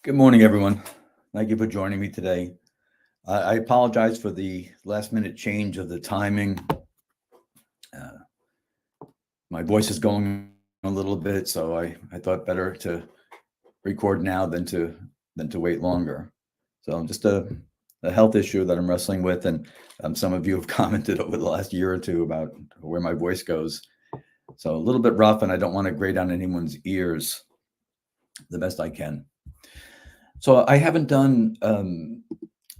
Good morning, everyone. Thank you for joining me today. I apologize for the last minute change of the timing. Uh, my voice is going a little bit, so I thought better to record now than to wait longer. So just a health issue that I'm wrestling with, and some of you have commented over the last year or two about where my voice goes. So a little bit rough, and I don't want to grate on anyone's ears the best I can. So I haven't done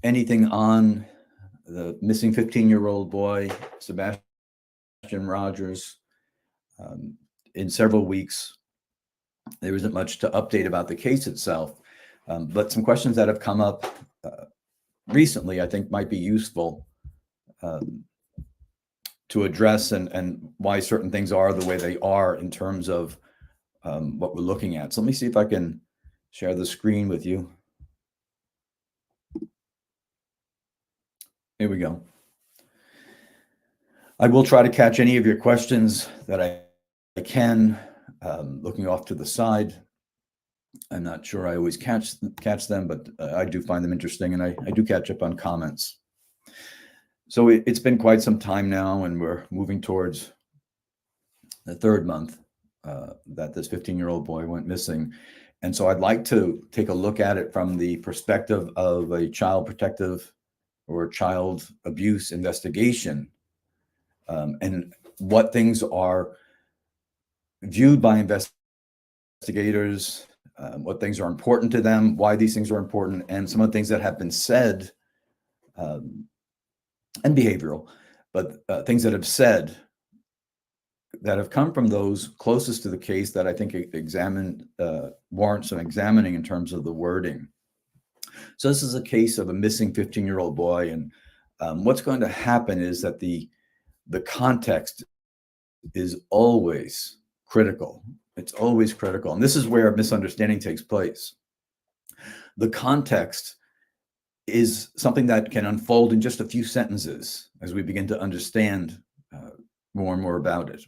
anything on the missing 15-year-old boy, Sebastian Rogers, um, in several weeks. There isn't much to update about the case itself, but some questions that have come up recently I think might be useful um, to address and why certain things are the way they are in terms of what we're looking at. So let me see if I can share the screen with you. Here we go. I will try to catch any of your questions that I can, looking off to the side. I'm not sure I always catch them, but I do find them interesting, and I do catch up on comments. So it's been quite some time now, and we're moving towards the third month that this 15-year-old boy went missing. And so I'd like to take a look at it from the perspective of a child protective or child abuse investigation, and what things are viewed by investigators, what things are important to them, why these things are important, and some of the things that have been said, and behavioral, but things that have said that have come from those closest to the case that I think warrant some examining in terms of the wording. So this is a case of a missing 15-year-old boy, and what's going to happen is that the context is always critical. It's always critical. And this is where misunderstanding takes place. The context is something that can unfold in just a few sentences as we begin to understand more and more about it.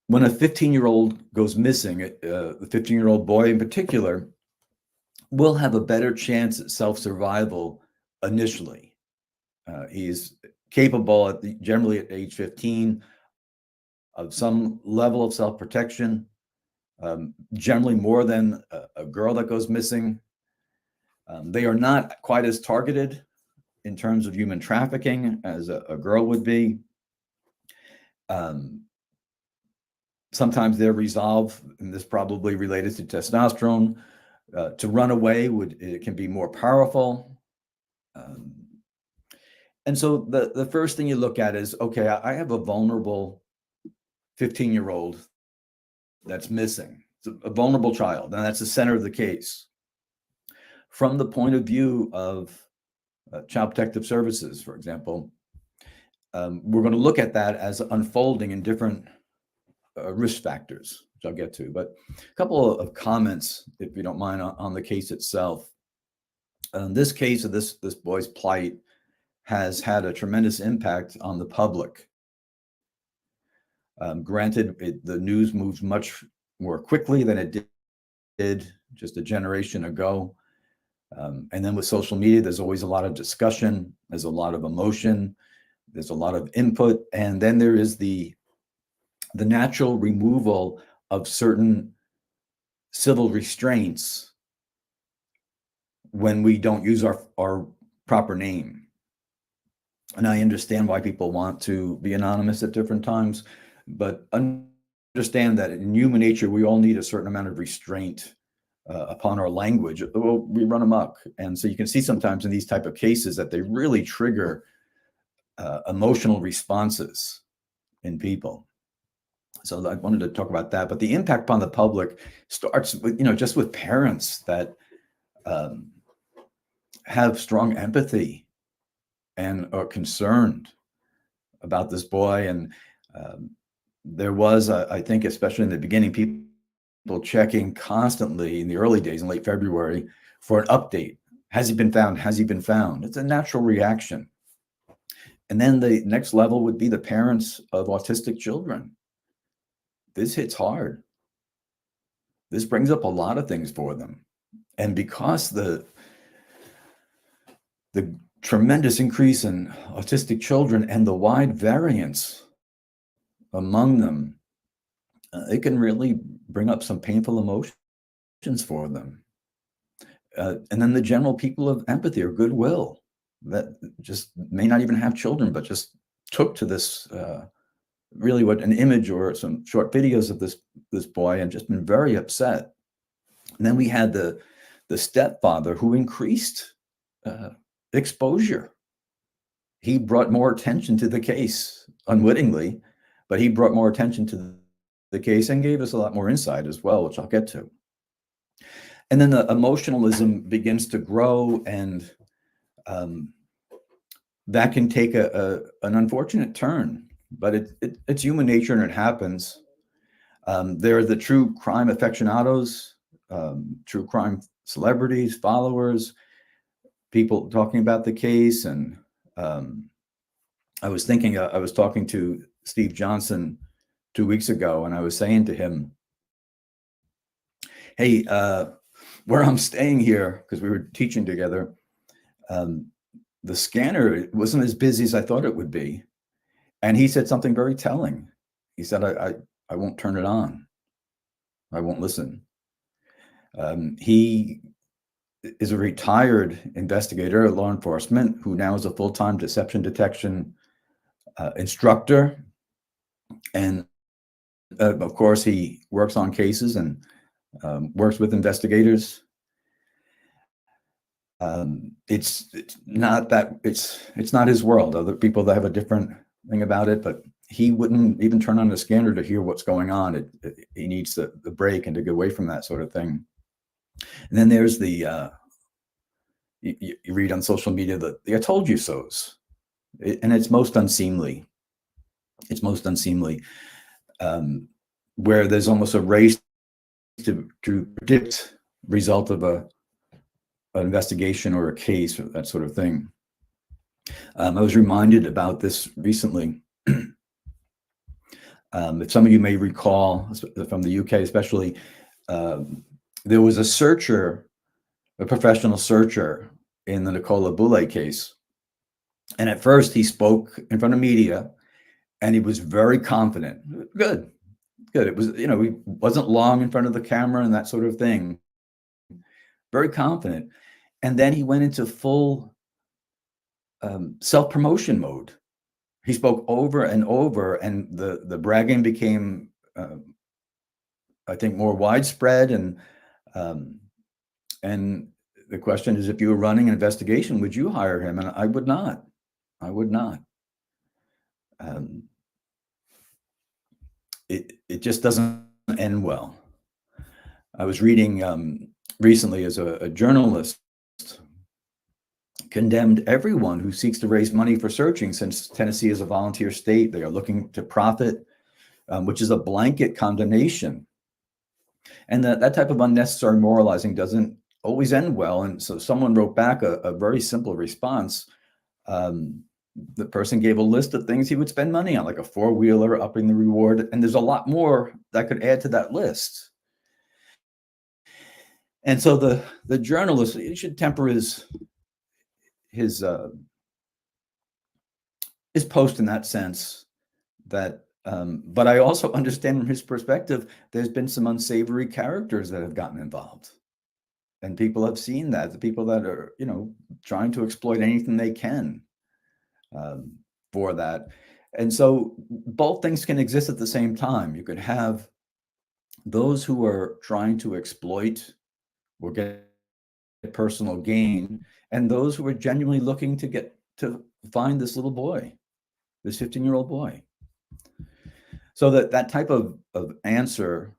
When a 15-year-old goes missing, the 15-year-old boy in particular will have a better chance at self-survival initially. He's capable, generally at age 15, of some level of self-protection, generally more than a girl that goes missing. They are not quite as targeted in terms of human trafficking as a girl would be. Sometimes their resolve, and this probably related to testosterone, to run away it can be more powerful. And so the first thing you look at is, okay, I have a vulnerable 15-year-old that's missing. It's a vulnerable child, and that's the center of the case. From the point of view of Child Protective Services, for example, we're going to look at that as unfolding in different risk factors, which I'll get to. But a couple of comments, if you don't mind, on the case itself. This case of this boy's plight has had a tremendous impact on the public. Granted, the news moves much more quickly than it did just a generation ago. And then with social media, there's always a lot of discussion, there's a lot of emotion, there's a lot of input, and then there is the natural removal of certain civil restraints when we don't use our proper name. And I understand why people want to be anonymous at different times, but understand that in human nature, we all need a certain amount of restraint upon our language. Well, we run amok. And so you can see sometimes in these type of cases that they really trigger emotional responses in people. So I wanted to talk about that. But the impact upon the public starts with, just with parents that have strong empathy and are concerned about this boy. And there was, I think, especially in the beginning, people checking constantly in the early days in late February for an update. Has he been found? Has he been found? It's a natural reaction. And then the next level would be the parents of autistic children. This hits hard. this brings up a lot of things for them. And because the tremendous increase in autistic children and the wide variance among them, it can really bring up some painful emotions for them. And then the general people of empathy or goodwill that just may not even have children, but just took to this really what an image or some short videos of this boy and just been very upset. And then we had the stepfather who increased exposure. He brought more attention to the case unwittingly, but he brought more attention to the case and gave us a lot more insight as well, which I'll get to. And then the emotionalism begins to grow, and that can take an unfortunate turn, but it's human nature and it happens. There are the true crime aficionados, true crime celebrities, followers, people talking about the case. And I was thinking, I was talking to Steve Johnson 2 weeks ago, and I was saying to him, hey, where I'm staying here, because we were teaching together, the scanner wasn't as busy as I thought it would be. And he said something very telling. He said, I won't turn it on. I won't listen. He is a retired investigator at law enforcement who now is a full-time deception detection instructor. And of course, he works on cases and works with investigators. It's not his world. Other people that have a different thing about it, but he wouldn't even turn on the scanner to hear what's going on. He needs the break and to get away from that sort of thing. And then there's the you read on social media that I told you so's, and it's most unseemly. It's most unseemly, where there's almost a race to predict result of an investigation or a case or that sort of thing. I was reminded about this recently. If some of you may recall from the UK, especially, there was a searcher, a professional searcher in the Nicola Boulay case. And at first he spoke in front of media and he was very confident. Good. It was, he wasn't long in front of the camera and that sort of thing. Very confident. And then he went into full self-promotion mode. He spoke over and over, and the bragging became, I think, more widespread. And the question is, if you were running an investigation, would you hire him? And I would not. I would not. It just doesn't end well. I was reading recently as a journalist condemned everyone who seeks to raise money for searching, since Tennessee is a volunteer state. They are looking to profit, which is a blanket condemnation. And that type of unnecessary moralizing doesn't always end well. And so someone wrote back a very simple response. The person gave a list of things he would spend money on, like a four-wheeler, upping the reward. And there's a lot more that could add to that list. And so the journalist, he should temper his post in that sense, that but I also understand from his perspective, there's been some unsavory characters that have gotten involved, and people have seen that, the people that are trying to exploit anything they can for that. And so both things can exist at the same time. You could have those who are trying to exploit or get personal gain, and those who are genuinely looking to find this little boy, this 15-year-old boy. So that type of answer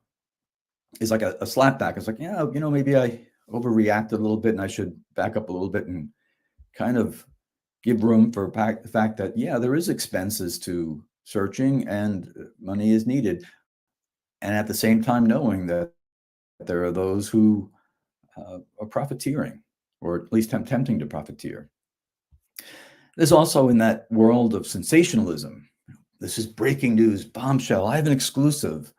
is like a slapback. It's like, maybe I overreacted a little bit and I should back up a little bit and kind of give room for the fact that, there is expenses to searching and money is needed. And at the same time, knowing that there are those who are profiteering, or at least attempting to profiteer. There's also, in that world of sensationalism, this is breaking news, bombshell, I have an exclusive.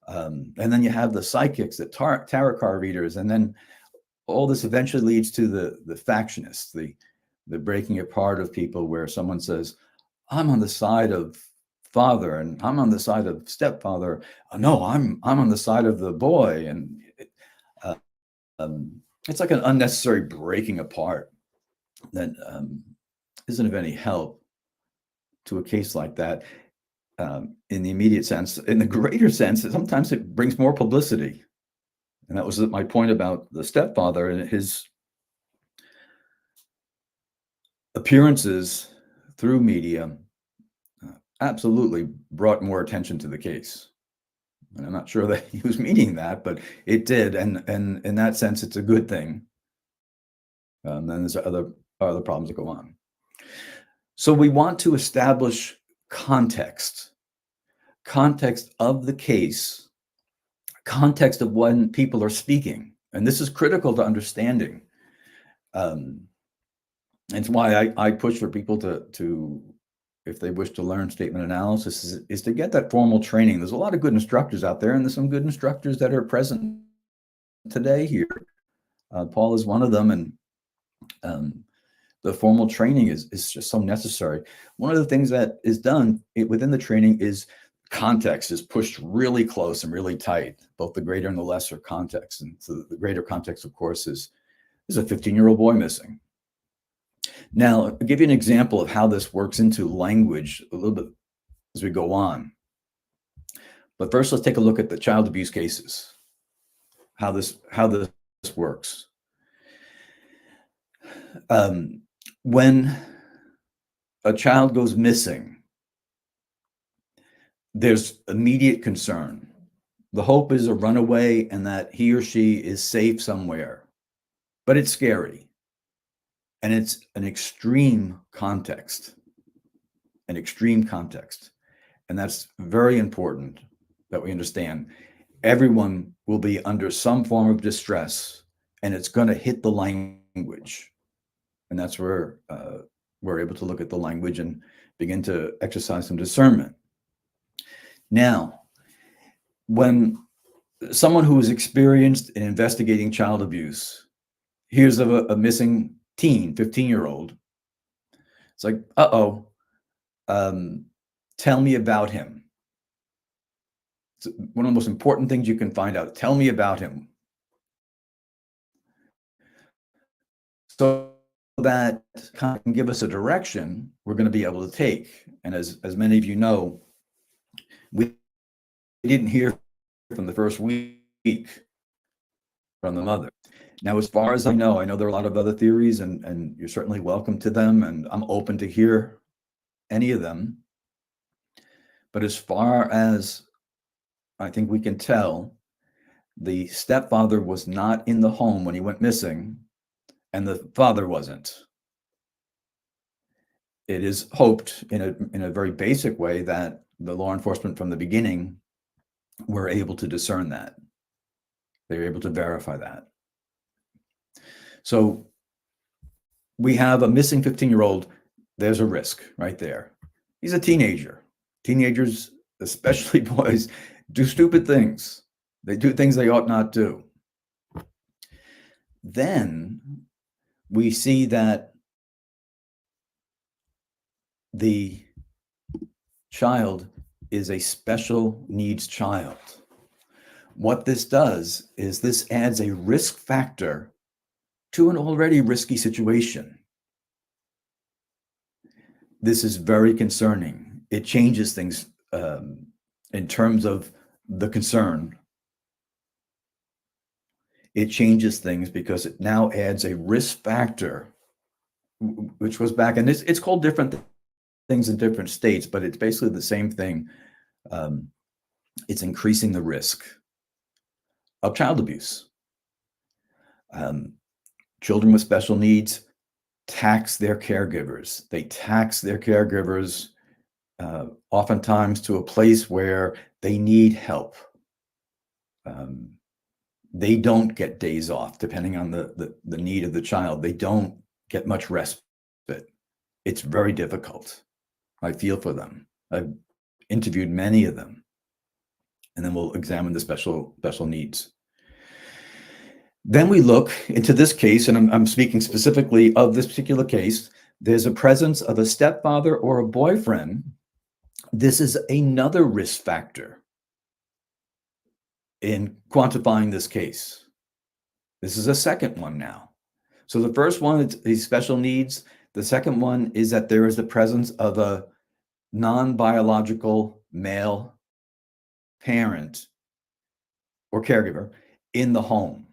And then you have the psychics, the tarot card readers, and then all this eventually leads to the factionists, the breaking apart of people, where someone says, I'm on the side of father and I'm on the side of stepfather. No, I'm on the side of the boy. And uh, it's like an unnecessary breaking apart that isn't of any help to a case like that. In the immediate sense. In the greater sense, sometimes it brings more publicity. And that was my point about the stepfather and his appearances through media absolutely brought more attention to the case. And I'm not sure that he was meaning that, but it did. And in that sense, it's a good thing. Then there's other problems that go on. So we want to establish context of the case, context of when people are speaking. And this is critical to understanding. It's why I push for people to, if they wish to learn statement analysis, is to get that formal training. There's a lot of good instructors out there, and there's some good instructors that are present today here. Paul is one of them, and the formal training is just so necessary. One of the things that is done within the training is context is pushed really close and really tight, both the greater and the lesser context. And so the greater context, of course, is a 15-year-old boy missing. Now, I'll give you an example of how this works into language a little bit as we go on. But first, let's take a look at the child abuse cases, how this works. When a child goes missing, there's immediate concern. The hope is a runaway and that he or she is safe somewhere, but it's scary. And it's an extreme context. And that's very important that we understand. Everyone will be under some form of distress, and it's going to hit the language. And that's where we're able to look at the language and begin to exercise some discernment. Now, when someone who is experienced in investigating child abuse hears of a missing teen, 15-year-old, it's like, tell me about him. It's one of the most important things you can find out. Tell me about him. So that can give us a direction we're going to be able to take. And as many of you know, we didn't hear from the first week from the mother. Now, as far as I know there are a lot of other theories, and you're certainly welcome to them, and I'm open to hear any of them. But as far as I think we can tell, the stepfather was not in the home when he went missing, and the father wasn't. It is hoped in a very basic way that the law enforcement from the beginning were able to discern that. They were able to verify that. So we have a missing 15-year-old. There's a risk right there. He's a teenager. Teenagers, especially boys, do stupid things. They do things they ought not do. Then we see that the child is a special needs child. What this does is this adds a risk factor to an already risky situation. This is very concerning. It changes things in terms of the concern. It changes things because it now adds a risk factor, which goes back, and it's called different things in different states, but it's basically the same thing. It's increasing the risk of child abuse. Children with special needs tax their caregivers. They tax their caregivers oftentimes to a place where they need help. They don't get days off, depending on the need of the child. They don't get much respite. It's very difficult. I feel for them. I've interviewed many of them. and then we'll examine the special needs. Then we look into this case, and I'm speaking specifically of this particular case. There's a presence of a stepfather or a boyfriend. This is another risk factor in quantifying this case. This is a second one now. So the first one is these special needs. The second one is that there is the presence of a non-biological male parent or caregiver in the home.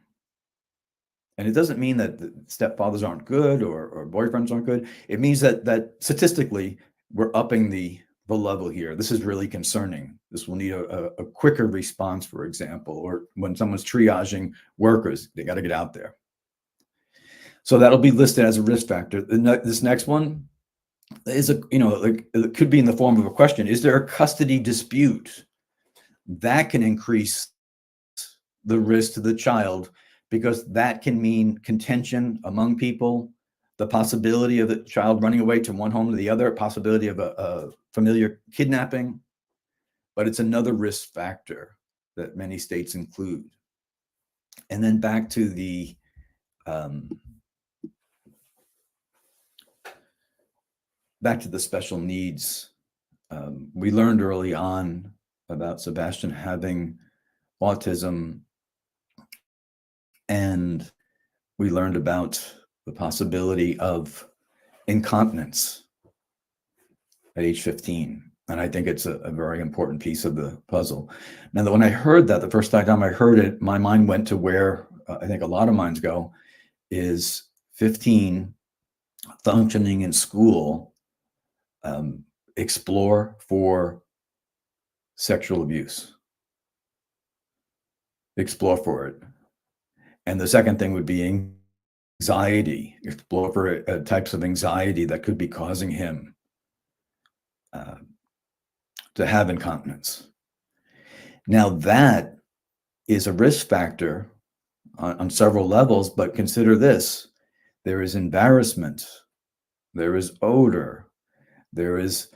And it doesn't mean that the stepfathers aren't good or boyfriends aren't good. It means that statistically, we're upping the level here. This is really concerning. This will need a quicker response, for example, or when someone's triaging workers, they got to get out there. So that'll be listed as a risk factor. This next one is it could be in the form of a question. Is there a custody dispute? That can increase the risk to the child, because that can mean contention among people, the possibility of the child running away to one home to the other, possibility of a familiar kidnapping, but it's another risk factor that many states include. And then back to the special needs. We learned early on about Sebastian having autism, and we learned about the possibility of incontinence at age 15. And I think it's a very important piece of the puzzle. Now, when I heard that, the first time I heard it, my mind went to where I think a lot of minds go, is 15, functioning in school, explore for sexual abuse. Explore for it. And the second thing would be anxiety. Explore for types of anxiety that could be causing him to have incontinence. Now, that is a risk factor on several levels, but consider this. There is embarrassment. There is odor. There is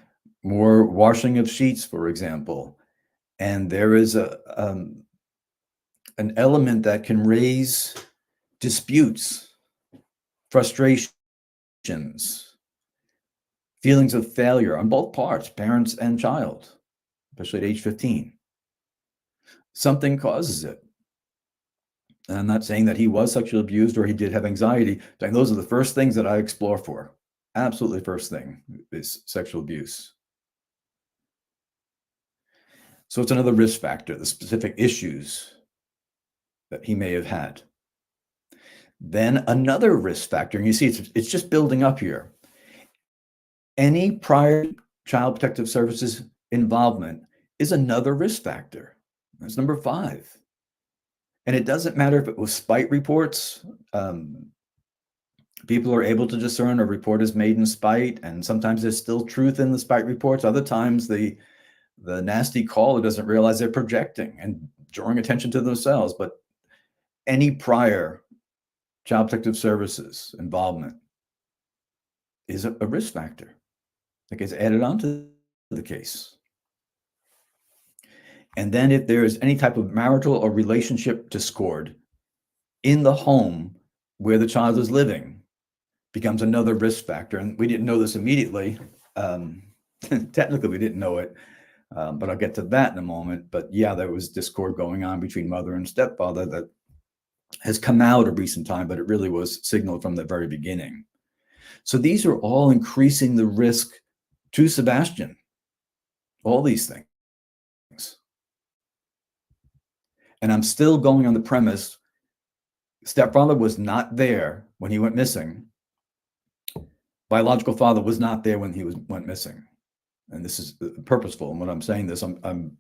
more washing of sheets, for example. And there is an element that can raise disputes, frustrations, feelings of failure on both parts, parents and child, especially at age 15. Something causes it. And I'm not saying that he was sexually abused or he did have anxiety. And those are the first things that I explore for. Absolutely first thing is sexual abuse. So it's another risk factor, the specific issues that he may have had. Then another risk factor, and you see it's just building up here. Any prior Child Protective Services involvement is another risk factor. That's number 5. And it doesn't matter if it was spite reports. People are able to discern a report is made in spite, and sometimes there's still truth in the spite reports. Other times the nasty caller doesn't realize they're projecting and drawing attention to themselves. But any prior Child Protective Services involvement is a risk factor that gets added onto the case. And then if there is any type of marital or relationship discord in the home where the child is living, becomes another risk factor. And we didn't know this immediately. Technically, we didn't know it, but I'll get to that in a moment. But yeah, there was discord going on between mother and stepfather that has come out of recent time, but it really was signaled from the very beginning. So these are all increasing the risk to Sebastian, all these things. And I'm still going on the premise, stepfather was not there when he went missing. Biological father was not there when he went missing. And this is purposeful. And when I'm saying this, I'm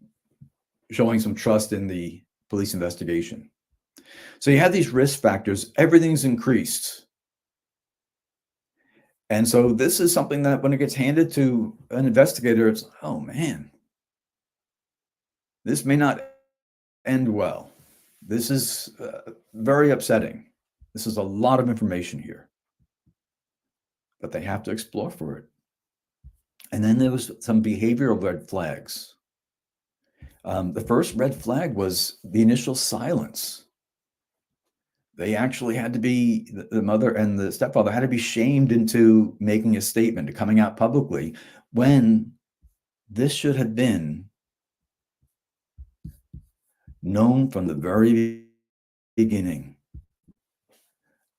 showing some trust in the police investigation. So you have these risk factors, everything's increased. And so this is something that when it gets handed to an investigator, it's, oh man, this may not end well. This is very upsetting. This is a lot of information here, but they have to explore for it. And then there was some behavioral red flags. The first red flag was the initial silence. They actually had to be, the mother and the stepfather had to be shamed into making a statement, to coming out publicly, when this should have been known from the very beginning.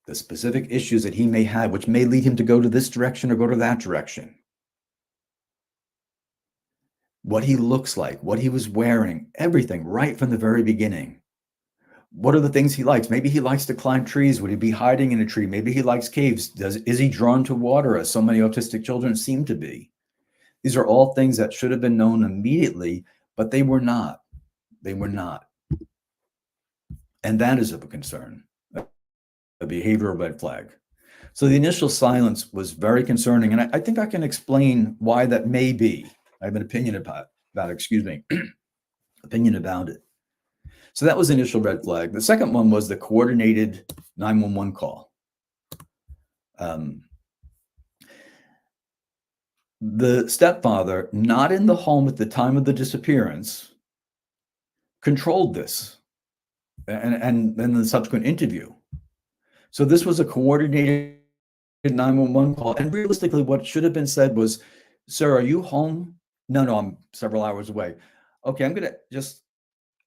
The specific issues that he may have, which may lead him to go to this direction or go to that direction. What he looks like, what he was wearing, everything right from the very beginning. What are the things he likes? Maybe he likes to climb trees. Would he be hiding in a tree? Maybe he likes caves. Is he drawn to water, as so many autistic children seem to be? These are all things that should have been known immediately, but they were not. They were not. And that is of a concern, a behavioral red flag. So the initial silence was very concerning. And I think I can explain why that may be. I have an opinion about opinion about it. So that was the initial red flag. The second one was the coordinated 911 call. The stepfather, not in the home at the time of the disappearance, controlled this and then the subsequent interview. So this was a coordinated 911 call. And realistically, what should have been said was, "Sir, are you home?" No, I'm several hours away. Okay, I'm going to just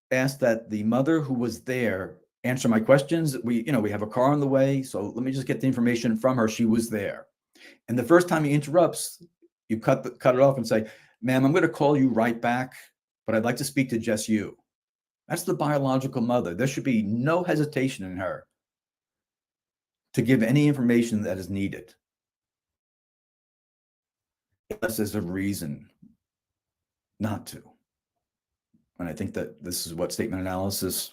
ask that the mother who was there answer my questions. We have a car on the way, so let me just get the information from her. She was there. And the first time he interrupts, you cut it off and say, "Ma'am, I'm going to call you right back, but I'd like to speak to just you." That's the biological mother. There should be no hesitation in her to give any information that is needed, unless there's a reason not to. And I think that this is what statement analysis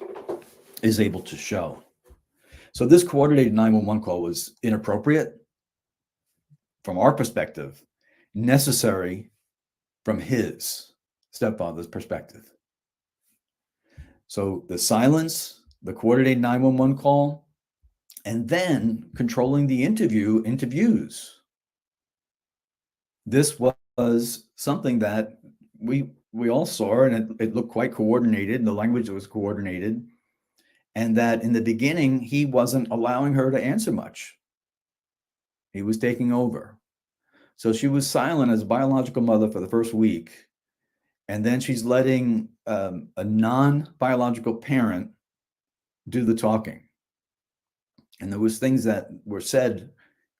is able to show. So this coordinated 911 call was inappropriate from our perspective, necessary from his stepfather's perspective. So the silence, the coordinated 911 call, and then controlling the interviews. This was something that we all saw, and it looked quite coordinated, and the language was coordinated, and that in the beginning, he wasn't allowing her to answer much. He was taking over. So she was silent as a biological mother for the first week, and then she's letting a non-biological parent do the talking. And there was things that were said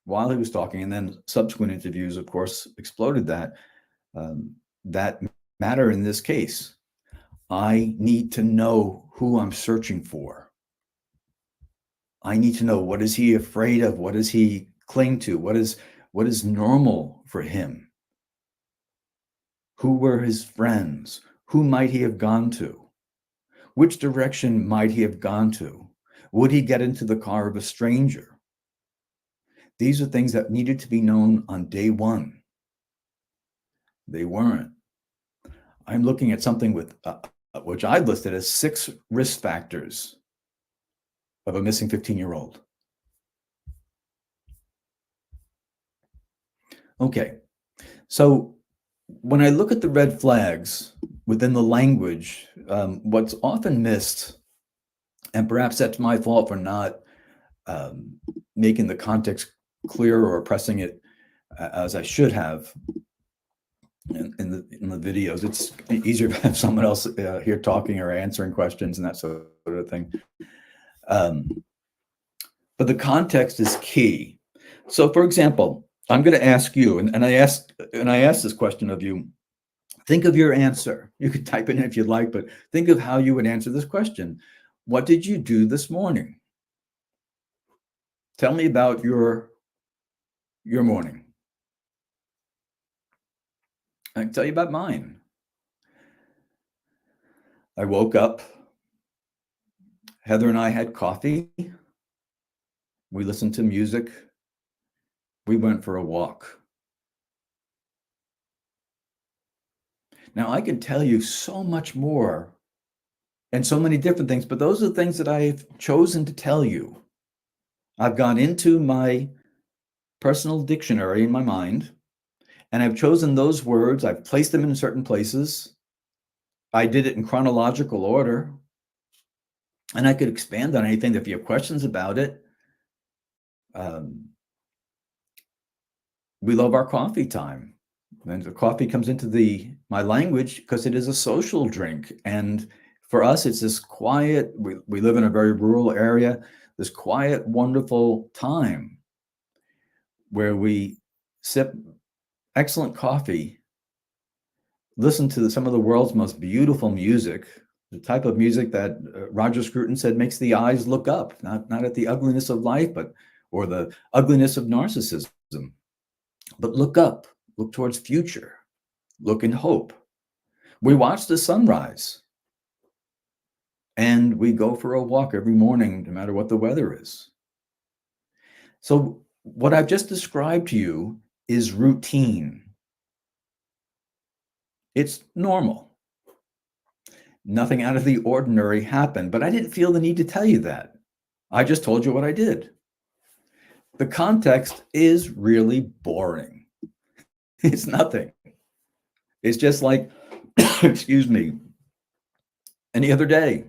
while he was talking, and then subsequent interviews, of course, exploded that. That matter in this case. I need to know who I'm searching for. I need to know, what is he afraid of? What does he cling to? What is normal for him? Who were his friends? Who might he have gone to? Which direction might he have gone to? Would he get into the car of a stranger? These are things that needed to be known on day one. They weren't. I'm looking at something with which I listed as 6 risk factors of a missing 15-year-old. Okay, so when I look at the red flags within the language, what's often missed, and perhaps that's my fault for not making the context clear or pressing it as I should have in the videos. It's easier to have someone else here talking or answering questions and that sort of thing. But the context is key. So, for example, I'm going to ask you, and I asked this question of you. Think of your answer. You could type it in if you'd like, but think of how you would answer this question. What did you do this morning? Tell me about your morning. I can tell you about mine. I woke up. Heather and I had coffee. We listened to music. We went for a walk. Now, I can tell you so much more and so many different things, but those are the things that I've chosen to tell you. I've gone into my personal dictionary in my mind, and I've chosen those words. I've placed them in certain places, I did it in chronological order, and I could expand on anything if you have questions about it. Um, we love our coffee time. And the coffee comes into my language because it is a social drink. And for us, it's this quiet, we live in a very rural area, this quiet, wonderful time where we sip excellent coffee, listen to some of the world's most beautiful music, the type of music that Roger Scruton said makes the eyes look up, not at the ugliness of life, or the ugliness of narcissism, but look up, look towards future, look in hope. We watch the sunrise, and we go for a walk every morning, no matter what the weather is. So what I've just described to you is routine. It's normal. Nothing out of the ordinary happened, but I didn't feel the need to tell you that. I just told you what I did. The context is really boring. It's nothing. It's just like, excuse me, any other day.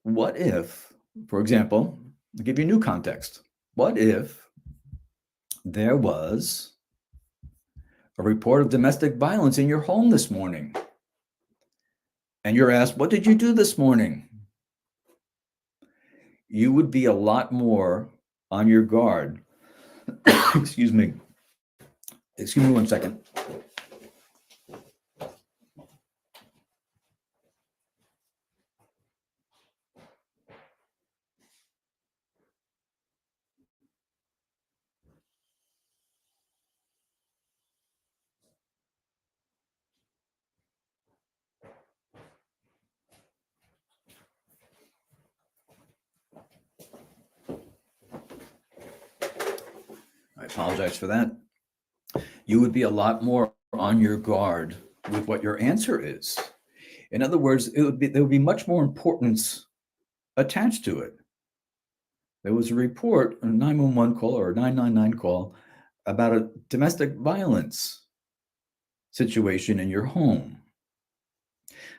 What if, for example, I'll give you new context. What if there was a report of domestic violence in your home this morning? And you're asked, what did you do this morning? You would be a lot more on your guard. Excuse me. Excuse me 1 second. I apologize for that. You would be a lot more on your guard with what your answer is. In other words, there would be much more importance attached to it. There was a report, a 911 call or a 999 call about a domestic violence situation in your home.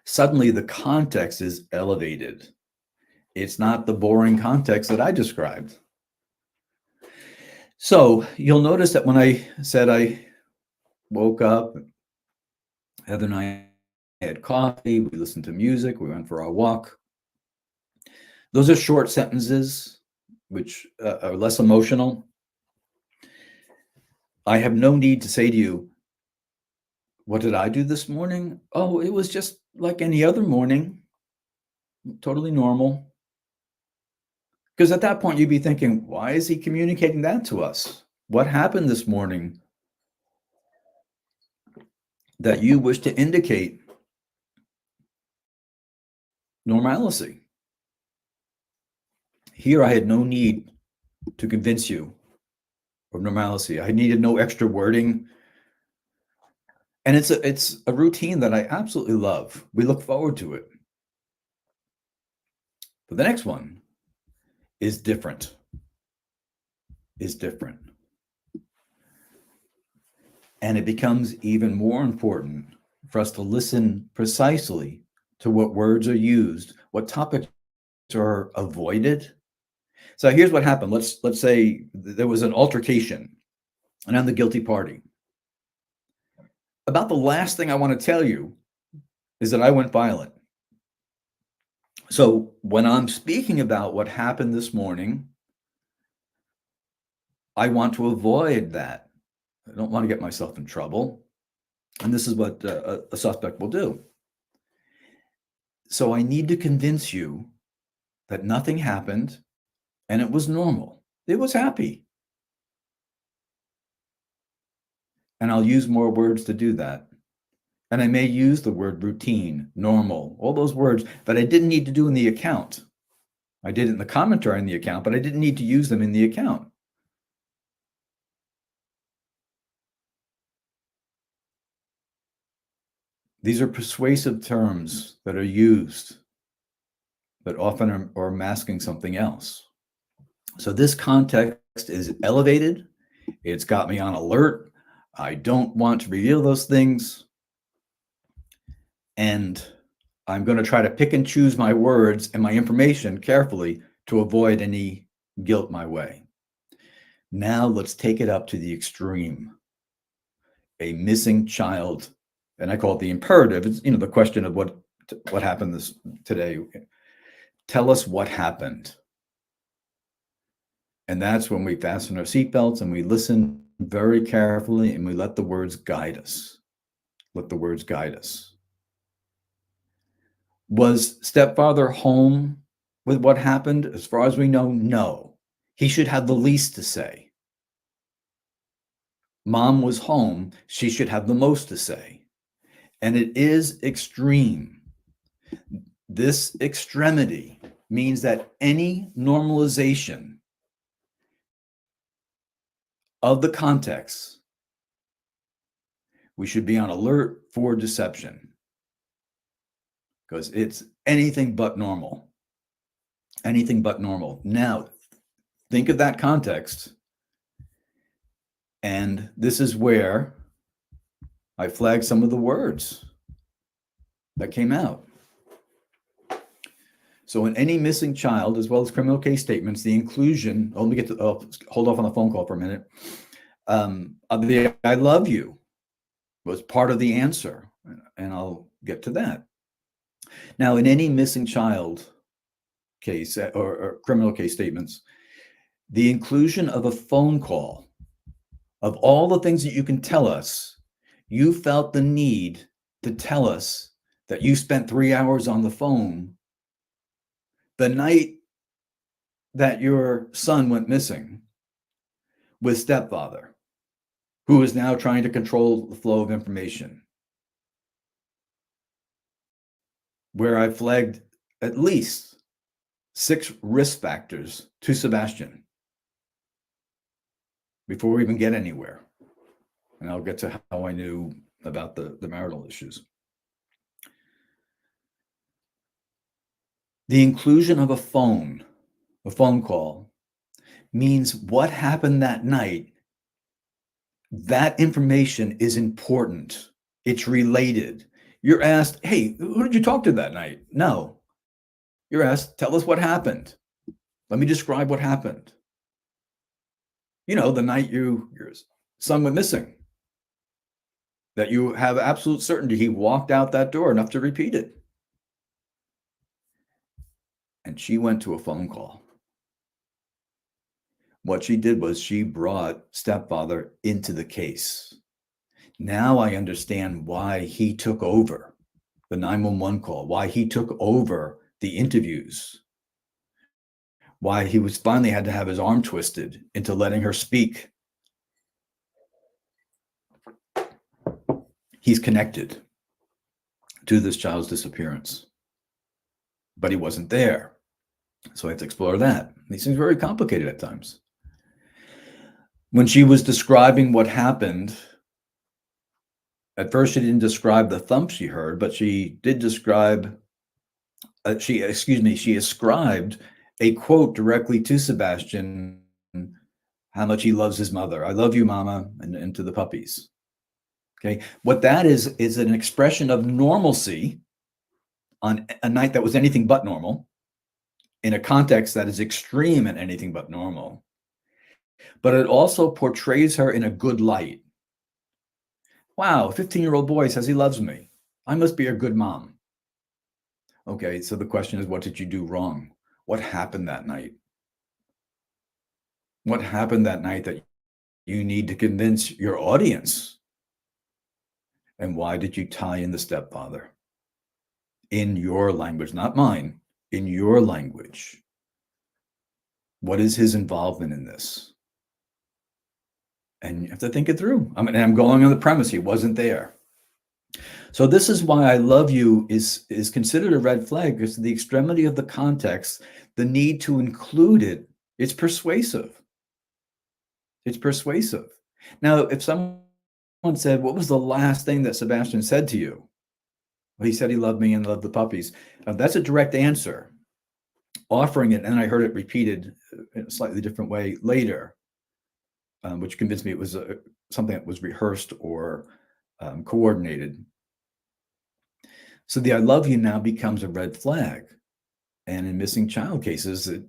Suddenly, the context is elevated. It's not the boring context that I described. So you'll notice that when I said I woke up, Heather and I had coffee, we listened to music, we went for a walk. Those are short sentences, which are less emotional. I have no need to say to you, what did I do this morning? Oh, it was just like any other morning, totally normal. Because at that point, you'd be thinking, why is he communicating that to us? What happened this morning that you wish to indicate normalcy? Here, I had no need to convince you of normalcy. I needed no extra wording. And it's a routine that I absolutely love. We look forward to it. But the next one is different. And it becomes even more important for us to listen precisely to what words are used, what topics are avoided. So here's what happened. Let's say there was an altercation, and I'm the guilty party. About the last thing I want to tell you is that I went violent. So when I'm speaking about what happened this morning, I want to avoid that. I don't want to get myself in trouble. And this is what a suspect will do. So I need to convince you that nothing happened and it was normal. It was happy. And I'll use more words to do that. And I may use the word routine, normal, all those words that I didn't need to do in the account. I did it in the commentary in the account, but I didn't need to use them in the account. These are persuasive terms that are used, but often are masking something else. So this context is elevated. It's got me on alert. I don't want to reveal those things. And I'm going to try to pick and choose my words and my information carefully to avoid any guilt my way. Now let's take it up to the extreme. A missing child, and I call it the imperative. It's, the question of what happened today. Tell us what happened. And that's when we fasten our seatbelts and we listen very carefully and we let the words guide us. Let the words guide us. Was stepfather home with what happened? As far as we know, no. He should have the least to say. Mom was home. She should have the most to say. And it is extreme. This extremity means that any normalization of the context, we should be on alert for deception, because it's anything but normal. Anything but normal. Now, think of that context. And this is where I flagged some of the words that came out. So in any missing child, as well as criminal case statements, the inclusion, let me get to, hold off on the phone call for a minute. Of the I love you was part of the answer, and I'll get to that. Now, in any missing child case or criminal case statements, the inclusion of a phone call, of all the things that you can tell us, you felt the need to tell us that you spent 3 hours on the phone the night that your son went missing with stepfather, who is now trying to control the flow of information. Where I flagged at least 6 risk factors to Sebastian before we even get anywhere. And I'll get to how I knew about the marital issues. The inclusion of a phone call, means what happened that night. That information is important. It's related. You're asked, hey, who did you talk to that night? No. You're asked, tell us what happened. Let me describe what happened. The night your son went missing, that you have absolute certainty he walked out that door, enough to repeat it. And she went to a phone call. What she did was she brought stepfather into the case. Now I understand why he took over the 911 call, why he took over the interviews, why he was finally had to have his arm twisted into letting her speak. He's connected to this child's disappearance, but he wasn't there. So I have to explore that. These things are very complicated at times. When she was describing what happened, at first she didn't describe the thump she heard, but she did describe, she ascribed a quote directly to Sebastian, how much he loves his mother. I love you, mama, and to the puppies. Okay. What that is an expression of normalcy on a night that was anything but normal, in a context that is extreme and anything but normal. But it also portrays her in a good light. Wow, a 15-year-old boy says he loves me. I must be a good mom. Okay, so the question is, what did you do wrong? What happened that night? What happened that night that you need to convince your audience? And why did you tie in the stepfather? In your language, not mine, in your language. What is his involvement in this? And you have to think it through. I'm going on the premise he wasn't there. So this is why I love you is considered a red flag, because the extremity of the context, the need to include it, it's persuasive. It's persuasive. Now, if someone said, what was the last thing that Sebastian said to you? Well, he said he loved me and loved the puppies. That's a direct answer. Offering it, and I heard it repeated in a slightly different way later, which convinced me it was something that was rehearsed or coordinated. So the "I love you" now becomes a red flag. And in missing child cases, it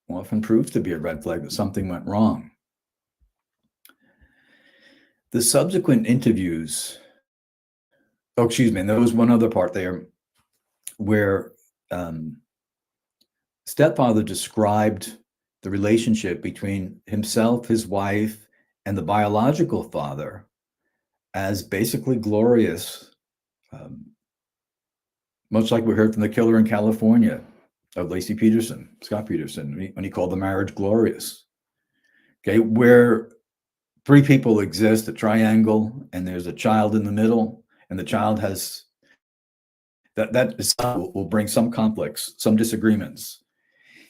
often proves to be a red flag that something went wrong. The subsequent interviews, oh, excuse me, and there was one other part there where stepfather described the relationship between himself, his wife, and the biological father as basically glorious, much like we heard from the killer in California of Scott Peterson, when he called the marriage glorious. Okay, where three people exist, a triangle, and there's a child in the middle, and the child has will bring some conflicts, some disagreements.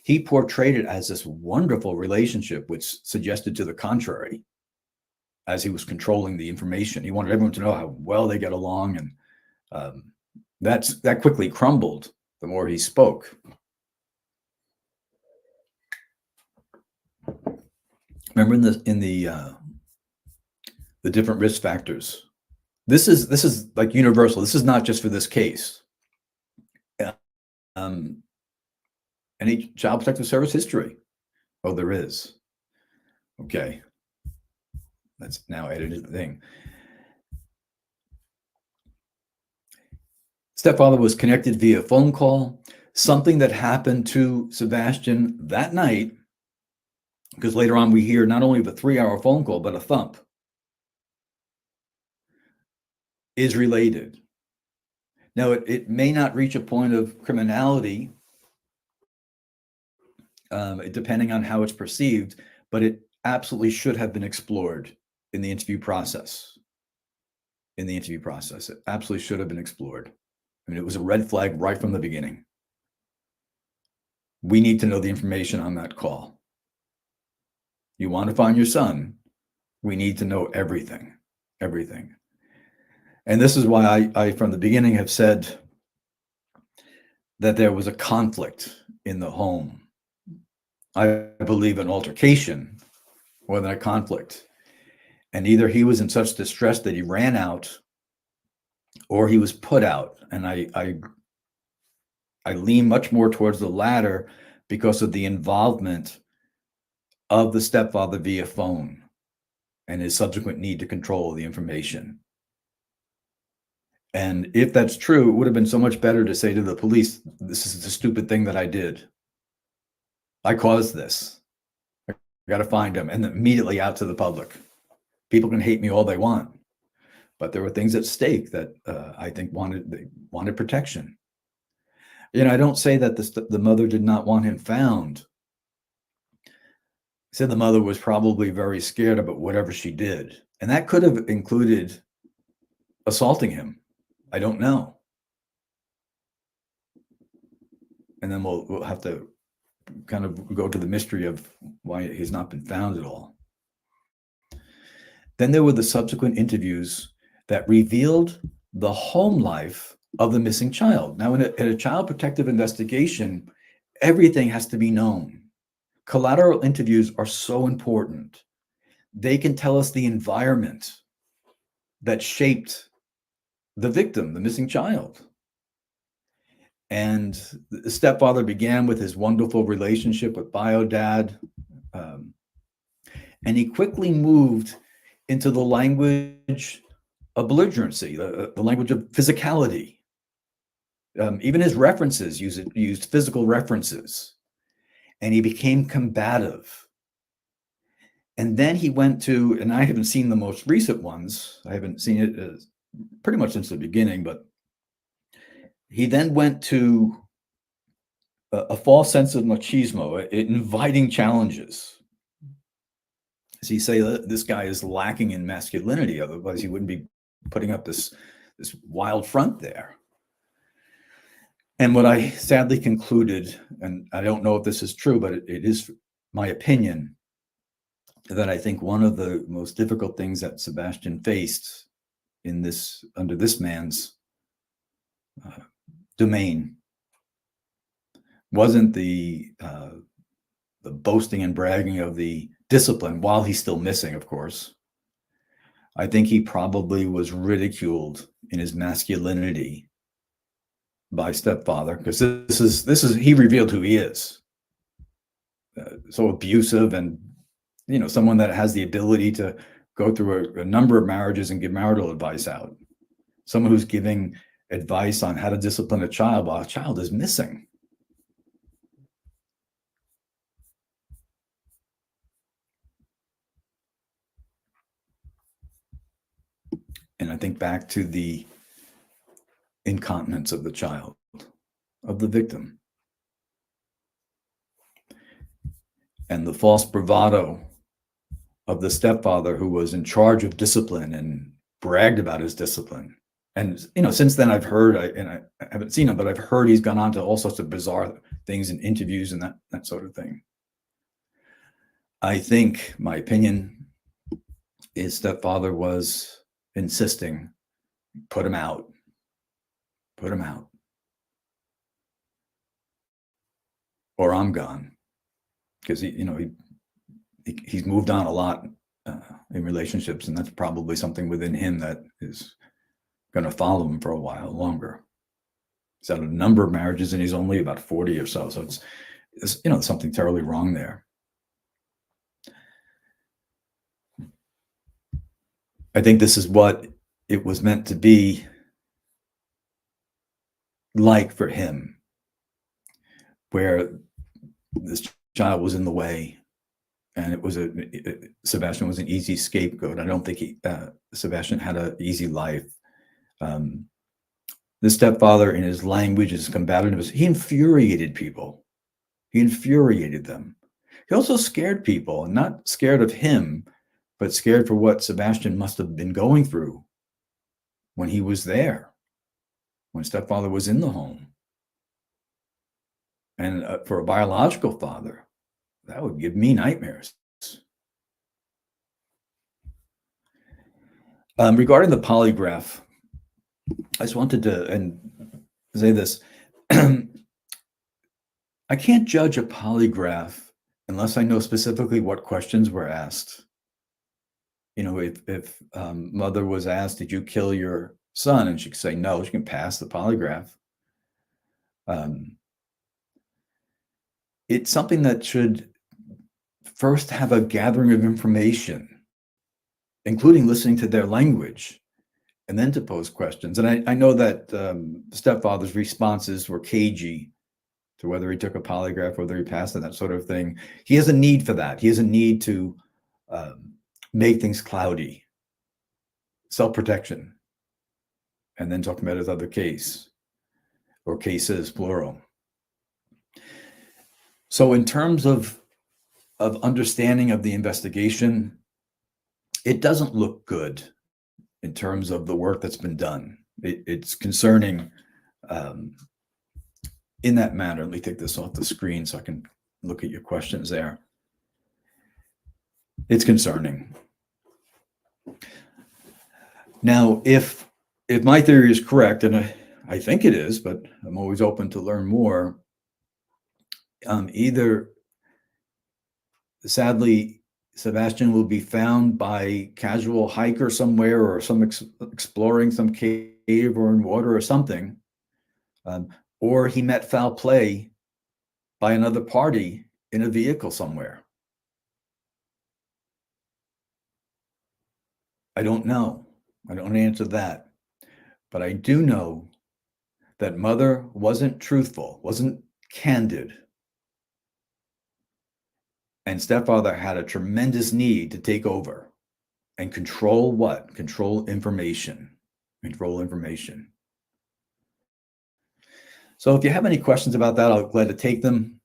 He portrayed it as this wonderful relationship, which suggested to the contrary, as he was controlling the information. He wanted everyone to know how well they get along, and that quickly crumbled the more he spoke. Remember in the different risk factors. This is like universal. This is not just for this case. Any Child Protective Service history? Oh, there is. Okay. That's now edited the thing. Stepfather was connected via phone call, something that happened to Sebastian that night, because later on we hear not only the 3-hour phone call, but a thump, is related. Now, it may not reach a point of criminality, depending on how it's perceived, but it absolutely should have been explored in the interview process. It absolutely should have been explored. I mean, it was a red flag right from the beginning. We need to know the information on that call. You want to find your son, we need to know everything. And this is why I from the beginning have said that there was a conflict in the home. I believe an altercation more than a conflict. And either he was in such distress that he ran out, or he was put out. And I lean much more towards the latter because of the involvement of the stepfather via phone and his subsequent need to control the information. And if that's true, it would have been so much better to say to the police, this is the stupid thing that I did. I caused this. I got to find him, and immediately out to the public. People can hate me all they want, but there were things at stake that I think wanted protection. You know, I don't say that the mother did not want him found. I said the mother was probably very scared about whatever she did, and that could have included assaulting him. I don't know. And then we'll have to kind of go to the mystery of why he's not been found at all. Then there were the subsequent interviews that revealed the home life of the missing child. Now, in a child protective investigation, everything has to be known. Collateral interviews are so important. They can tell us the environment that shaped the victim, the missing child. And the stepfather began with his wonderful relationship with bio dad. And he quickly moved into the language of belligerency, the language of physicality. Even his references used physical references. And he became combative. And then he went to, and I haven't seen the most recent ones. I haven't seen it pretty much since the beginning, but he then went to a false sense of machismo, inviting challenges. As he say, this guy is lacking in masculinity, otherwise he wouldn't be putting up this wild front there. And what I sadly concluded, and I don't know if this is true, but it is my opinion, that I think one of the most difficult things that Sebastian faced under this man's domain wasn't the boasting and bragging of the discipline, while he's still missing, of course, I think he probably was ridiculed in his masculinity by stepfather, because this is he revealed who he is. So abusive, and someone that has the ability to go through a number of marriages and give marital advice out. Someone who's giving advice on how to discipline a child while a child is missing. And I think back to the incontinence of the child, of the victim, and the false bravado of the stepfather who was in charge of discipline and bragged about his discipline. And since then I've heard, I haven't seen him, but I've heard he's gone on to all sorts of bizarre things in interviews and that sort of thing. I think my opinion is stepfather was insisting, put him out, or I'm gone, because he's moved on a lot in relationships, and that's probably something within him that is going to follow him for a while longer. He's had a number of marriages, and he's only about 40 or so. So it's something terribly wrong there. I think this is what it was meant to be like for him, where this child was in the way, and Sebastian was an easy scapegoat. I don't think Sebastian had an easy life. The stepfather, in his language, his combativeness, he infuriated people. He infuriated them. He also scared people, and not scared of him, but scared for what Sebastian must have been going through when he was there, when stepfather was in the home. And for a biological father, that would give me nightmares. Regarding the polygraph, I just wanted to say this. I can't judge a polygraph unless I know specifically what questions were asked. If mother was asked, "Did you kill your son?" and she could say no, she can pass the polygraph. It's something that should first have a gathering of information, including listening to their language, and then to pose questions. And I know that the stepfather's responses were cagey to whether he took a polygraph, whether he passed it, that sort of thing. He has a need for that. He has a need to make things cloudy, self-protection, and then talking about his other case, or cases, plural. So in terms of understanding of the investigation, it doesn't look good in terms of the work that's been done. It's concerning in that matter. Let me take this off the screen so I can look at your questions there. It's concerning. Now, if my theory is correct, and I think it is, but I'm always open to learn more, either sadly Sebastian will be found by casual hiker somewhere, or some exploring some cave or in water or something, or he met foul play by another party in a vehicle somewhere. I don't know. I don't answer that. But I do know that mother wasn't truthful, wasn't candid. And stepfather had a tremendous need to take over and control what? Control information. Control information. So if you have any questions about that, I'll be glad to take them.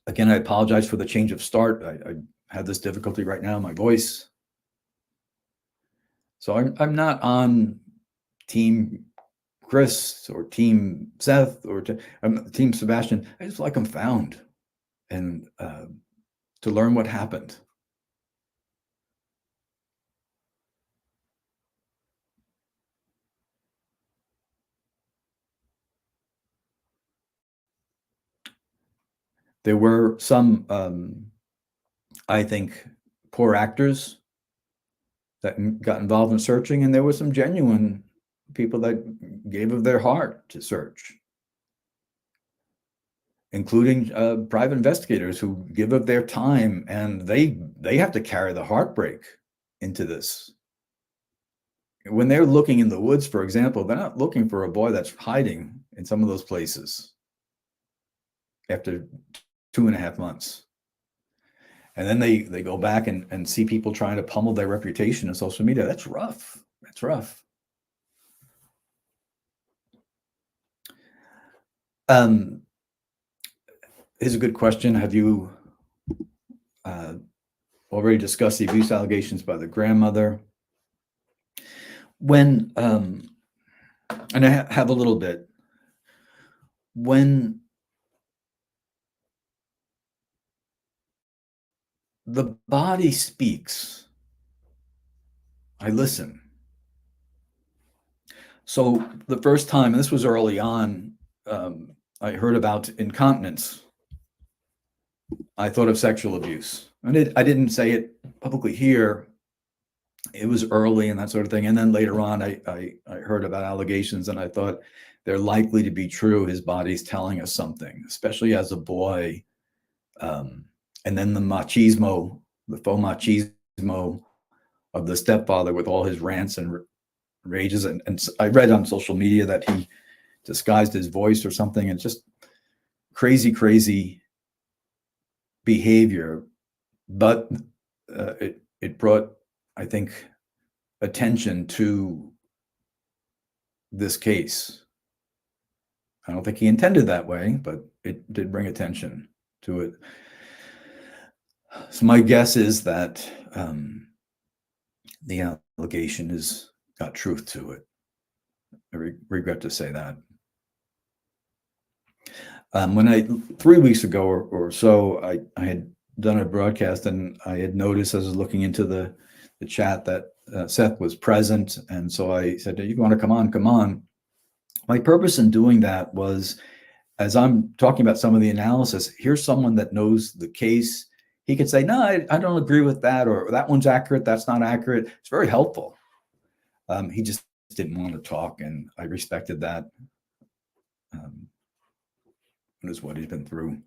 Again, I apologize for the change of start. I have this difficulty right now in my voice. So I'm not on Team Chris or Team Seth or Team Sebastian. I just like them found, and to learn what happened. There were some, I think, poor actors that got involved in searching, and there were some genuine people that gave of their heart to search, including private investigators who give of their time, and they have to carry the heartbreak into this. When they're looking in the woods, for example, they're not looking for a boy that's hiding in some of those places after 2.5 months. And then they go back and see people trying to pummel their reputation on social media. That's rough. That's rough. Here's a good question. Have you already discussed the abuse allegations by the grandmother? When, and I have a little bit, when the body speaks, I listen. So the first time, and this was early on, I heard about incontinence, I thought of sexual abuse. I didn't say it publicly here. It was early and that sort of thing. And then later on, I heard about allegations, and I thought they're likely to be true. His body's telling us something, especially as a boy. And then the machismo, the faux machismo of the stepfather with all his rants and rages. And I read on social media that he disguised his voice or something, and just crazy behavior. But it brought, I think, attention to this case. I don't think he intended that way, but it did bring attention to it. So my guess is that the allegation has got truth to it. I regret to say that. When 3 weeks ago or so, I had done a broadcast, and I had noticed as I was looking into the chat that Seth was present. And so I said, "You want to come on, come on." My purpose in doing that was, as I'm talking about some of the analysis, here's someone that knows the case. He could say, "No, I don't agree with that," or "That one's accurate, that's not accurate." It's very helpful. He just didn't want to talk, and I respected that. It is what he's been through.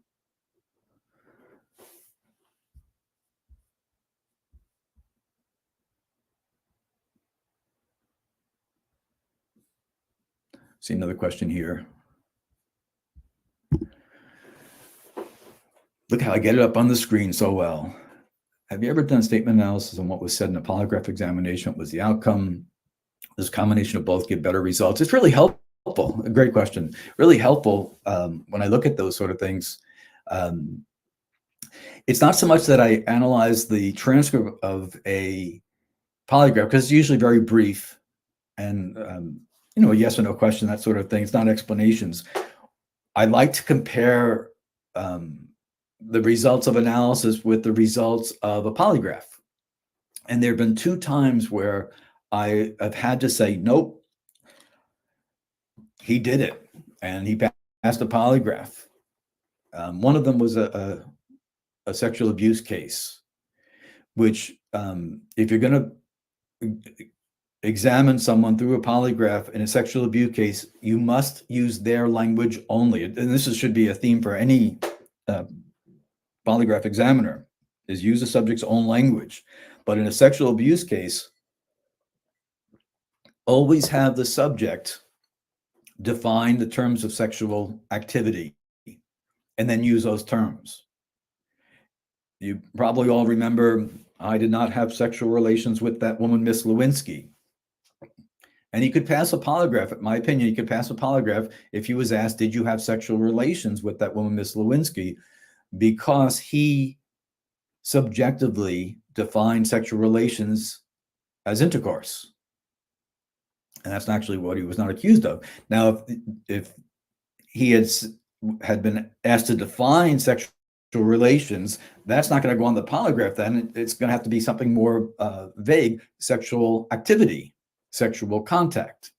See another question here. Look how I get it up on the screen so well. Have you ever done statement analysis on what was said in a polygraph examination? What was the outcome? Does a combination of both give better results? It's really helpful. A great question. Really helpful when I look at those sort of things. It's not so much that I analyze the transcript of a polygraph, because it's usually very brief and a yes or no question, that sort of thing. It's not explanations. I like to compare the results of analysis with the results of a polygraph. And there have been 2 times where I have had to say, nope, he did it, and he passed a polygraph. One of them was a sexual abuse case, which if you're going to examine someone through a polygraph in a sexual abuse case, you must use their language only. And this should be a theme for any polygraph examiner, is use the subject's own language. But in a sexual abuse case, always have the subject define the terms of sexual activity and then use those terms. You probably all remember, I did not have sexual relations with that woman, Miss Lewinsky. And he could pass a polygraph. In my opinion, he could pass a polygraph if he was asked, did you have sexual relations with that woman, Miss Lewinsky? Because he subjectively defined sexual relations as intercourse. And that's actually what he was not accused of. Now, if he had been asked to define sexual relations, that's not going to go on the polygraph. Then it's going to have to be something more vague: sexual activity, sexual contact.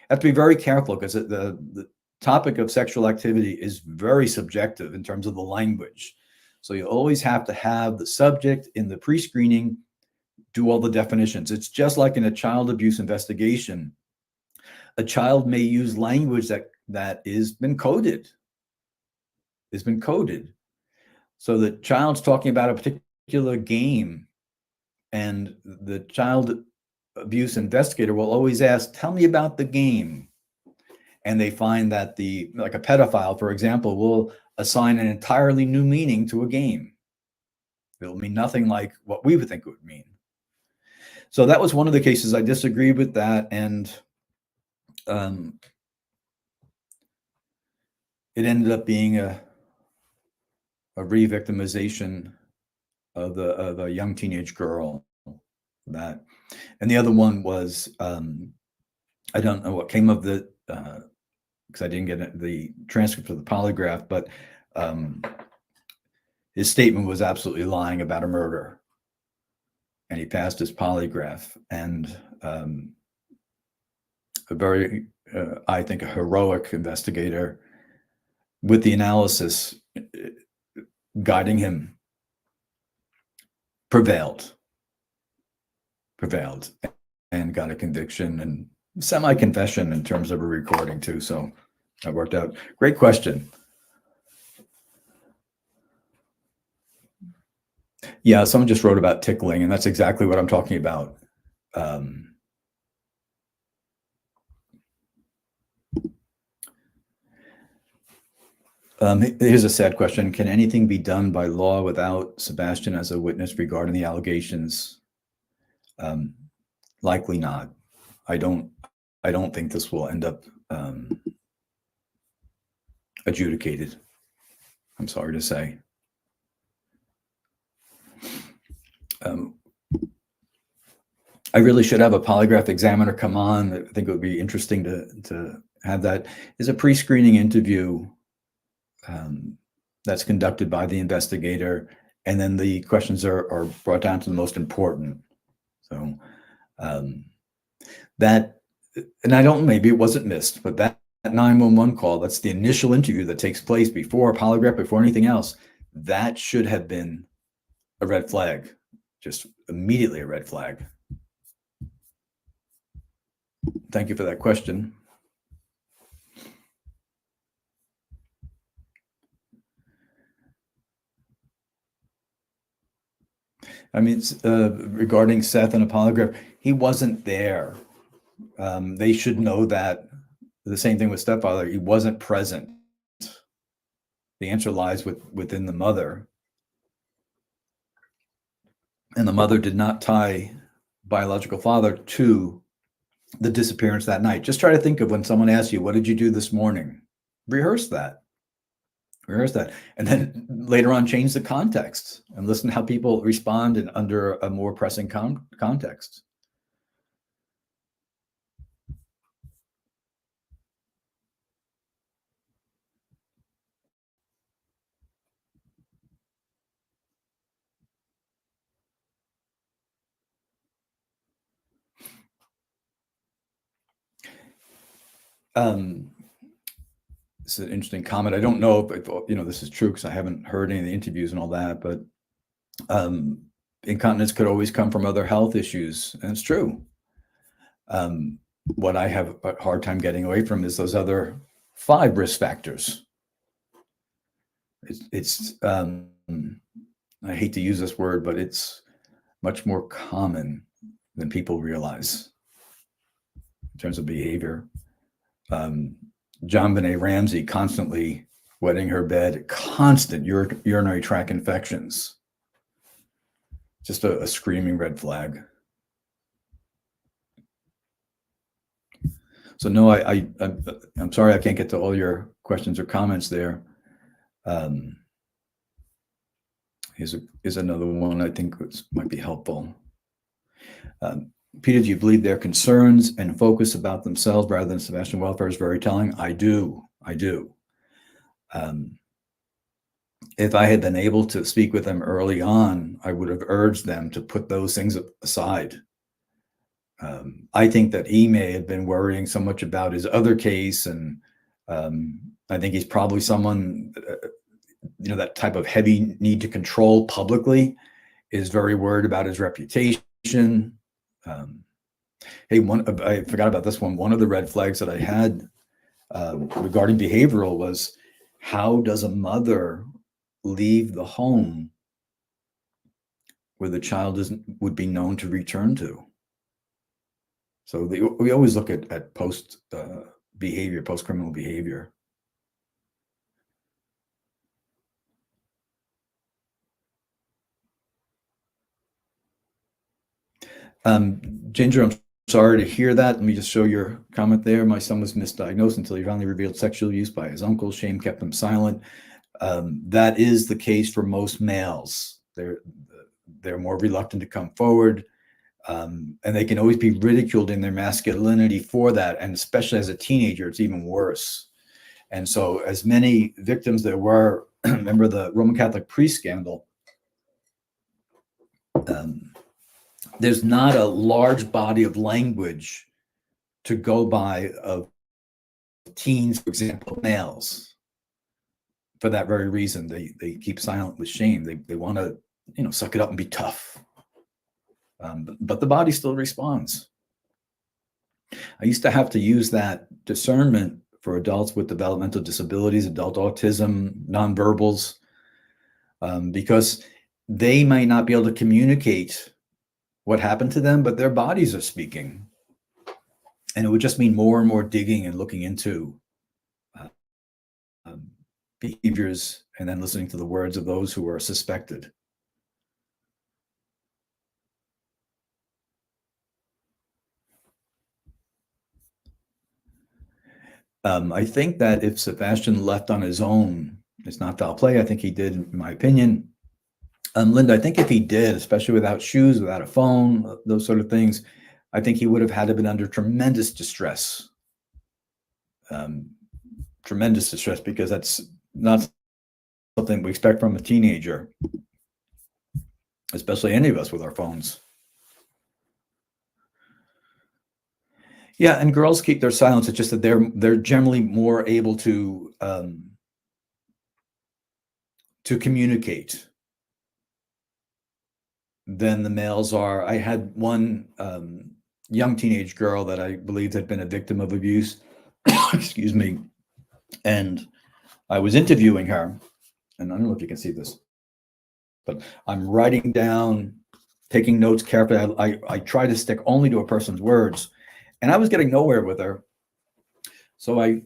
Have to be very careful, because the topic of sexual activity is very subjective in terms of the language. So you always have to have the subject in the pre-screening do all the definitions. It's just like in a child abuse investigation. A child may use language that is been coded, So the child's talking about a particular game, and the child abuse investigator will always ask, "Tell me about the game." And they find that like a pedophile, for example, will assign an entirely new meaning to a game. It'll mean nothing like what we would think it would mean. So that was one of the cases I disagreed with that, and it ended up being a re-victimization of a young teenage girl. That, and the other one was I don't know what came of the because I didn't get the transcript of the polygraph, but his statement was absolutely lying about a murder, and he passed his polygraph. And a very, I think, a heroic investigator with the analysis guiding him prevailed and got a conviction and semi-confession in terms of a recording too. So that worked out. Great question. Yeah, someone just wrote about tickling, and that's exactly what I'm talking about. Here's a sad question. Can anything be done by law without Sebastian as a witness regarding the allegations? Likely not. I don't think this will end up adjudicated. I'm sorry to say. I really should have a polygraph examiner come on. I think it would be interesting to have that. Is a pre-screening interview that's conducted by the investigator, and then the questions are brought down to the most important. So that, and I don't, maybe it wasn't missed, but that 911 call, that's the initial interview that takes place before a polygraph, before anything else, that should have been a red flag, just immediately a red flag. Thank you for that question. I mean, regarding Seth and a polygraph, he wasn't there. They should know that. The same thing with stepfather, he wasn't present. The answer lies within the mother. And the mother did not tie biological father to the disappearance that night. Just try to think of when someone asks you, "What did you do this morning?" Rehearse that. And then later on, change the context and listen to how people respond under a more pressing context. It's an interesting comment. I don't know if this is true because I haven't heard any of the interviews and all that, but incontinence could always come from other health issues, and it's true. What I have a hard time getting away from is those other 5 risk factors. It's I hate to use this word, but it's much more common than people realize in terms of behavior. JonBenet Ramsey constantly wetting her bed, constant urinary tract infections. Just a screaming red flag. So no, I'm sorry I can't get to all your questions or comments there. Here's another one I think might be helpful. Peter, do you believe their concerns and focus about themselves rather than Sebastian welfare is very telling? I do. If I had been able to speak with them early on, I would have urged them to put those things aside. I think that he may have been worrying so much about his other case, and I think he's probably someone, that type of heavy need to control publicly is very worried about his reputation Um, hey, I forgot about this one. One of the red flags that I had regarding behavioral was, how does a mother leave the home where the child would be known to return to? So we always look at post behavior, post criminal behavior. Ginger, I'm sorry to hear that. Let me just show your comment there. My son was misdiagnosed until he finally revealed sexual abuse by his uncle. Shame kept him silent. That is the case for most males. They're more reluctant to come forward, and they can always be ridiculed in their masculinity for that. And especially as a teenager, it's even worse. And so, as many victims there were, remember the Roman Catholic priest scandal. There's not a large body of language to go by of teens, for example, males. For that very reason, they keep silent with shame. They want to, suck it up and be tough. But the body still responds. I used to have to use that discernment for adults with developmental disabilities, adult autism, nonverbals, because they might not be able to communicate what happened to them, but their bodies are speaking. And it would just mean more and more digging and looking into behaviors and then listening to the words of those who are suspected. I think that if Sebastian left on his own, it's not foul play. I think he did, in my opinion. Linda, I think if he did, especially without shoes, without a phone, those sort of things, I think he would have had to been under tremendous distress. Tremendous distress, because that's not something we expect from a teenager, especially any of us with our phones. Yeah, and girls keep their silence. It's just that they're generally more able to communicate than the males are. I had one young teenage girl that I believed had been a victim of abuse. Excuse me. And I was interviewing her, and I don't know if you can see this, but I'm writing down, taking notes carefully. I try to stick only to a person's words, and I was getting nowhere with her. So I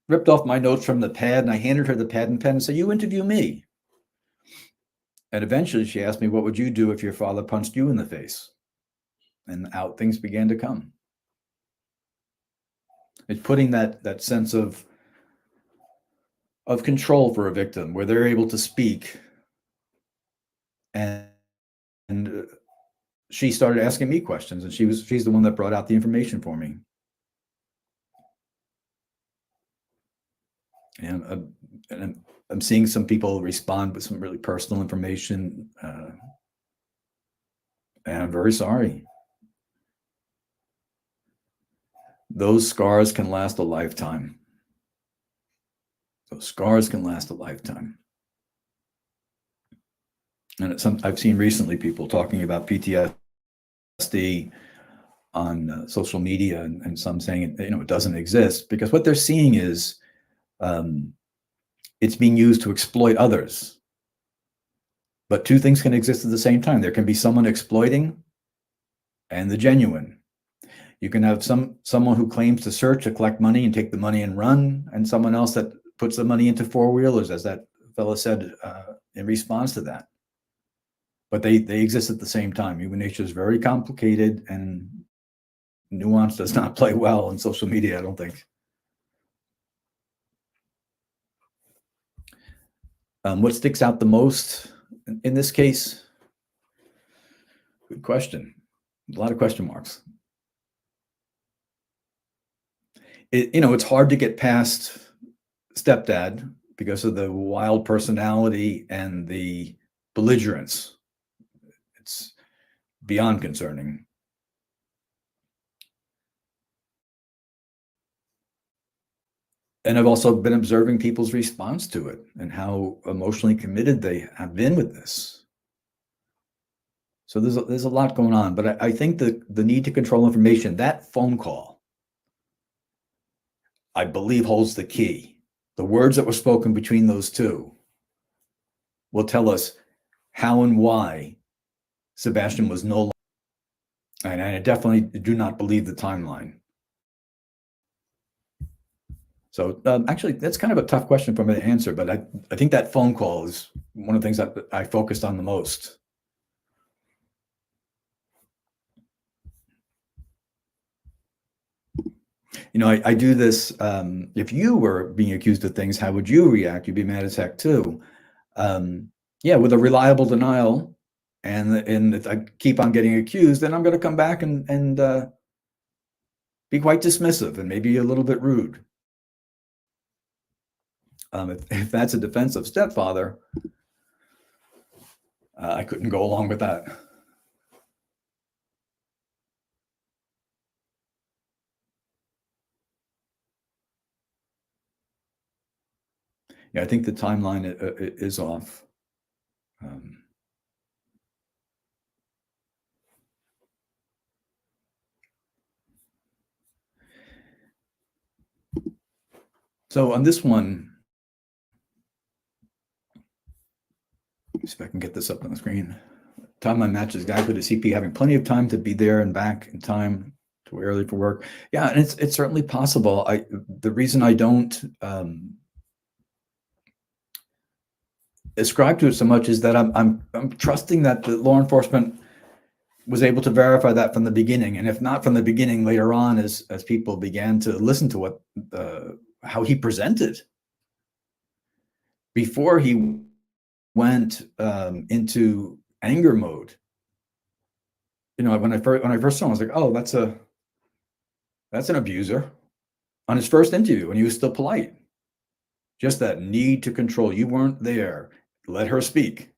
ripped off my notes from the pad, and I handed her the pad and pen and said, "You interview me." And eventually she asked me, "What would you do if your father punched you in the face?" And out things began to come. It's putting that sense of control for a victim, where they're able to speak. And she started asking me questions, and she's the one that brought out the information for me. And I'm seeing some people respond with some really personal information, and I'm very sorry. Those scars can last a lifetime. Those scars can last a lifetime. And I've seen recently people talking about PTSD on social media, and some saying it doesn't exist, because what they're seeing is it's being used to exploit others. But two things can exist at the same time. There can be someone exploiting and the genuine. You can have someone who claims to search to collect money and take the money and run, and someone else that puts the money into four-wheelers, as that fellow said, in response to that. But they exist at the same time. Human nature is very complicated, and nuance does not play well on social media, I don't think. What sticks out the most in this case? Good question. A lot of question marks. It's hard to get past stepdad because of the wild personality and the belligerence. It's beyond concerning. And I've also been observing people's response to it and how emotionally committed they have been with this. So there's a lot going on, but I think the need to control information, that phone call, I believe holds the key. The words that were spoken between those two will tell us how and why Sebastian was no longer, and I definitely do not believe the timeline. So actually, that's kind of a tough question for me to answer, but I think that phone call is one of the things that I focused on the most. You know, I do this. If you were being accused of things, how would you react? You'd be mad as heck too. Yeah, with a reliable denial, and if I keep on getting accused, then I'm going to come back and be quite dismissive and maybe a little bit rude. If that's a defensive stepfather, I couldn't go along with that. Yeah, I think the timeline is off. So on this one, see if I can get this up on the screen. Timeline matches exactly the CP having plenty of time to be there and back in time too early for work. Yeah, and it's certainly possible. The reason I don't ascribe to it so much is that I'm trusting that the law enforcement was able to verify that from the beginning, and if not from the beginning, later on, as people began to listen to what how he presented before he went into anger mode. You know, when I first saw him, I was like, oh, that's an abuser. On his first interview, when he was still polite, just that need to control. You weren't there. Let her speak.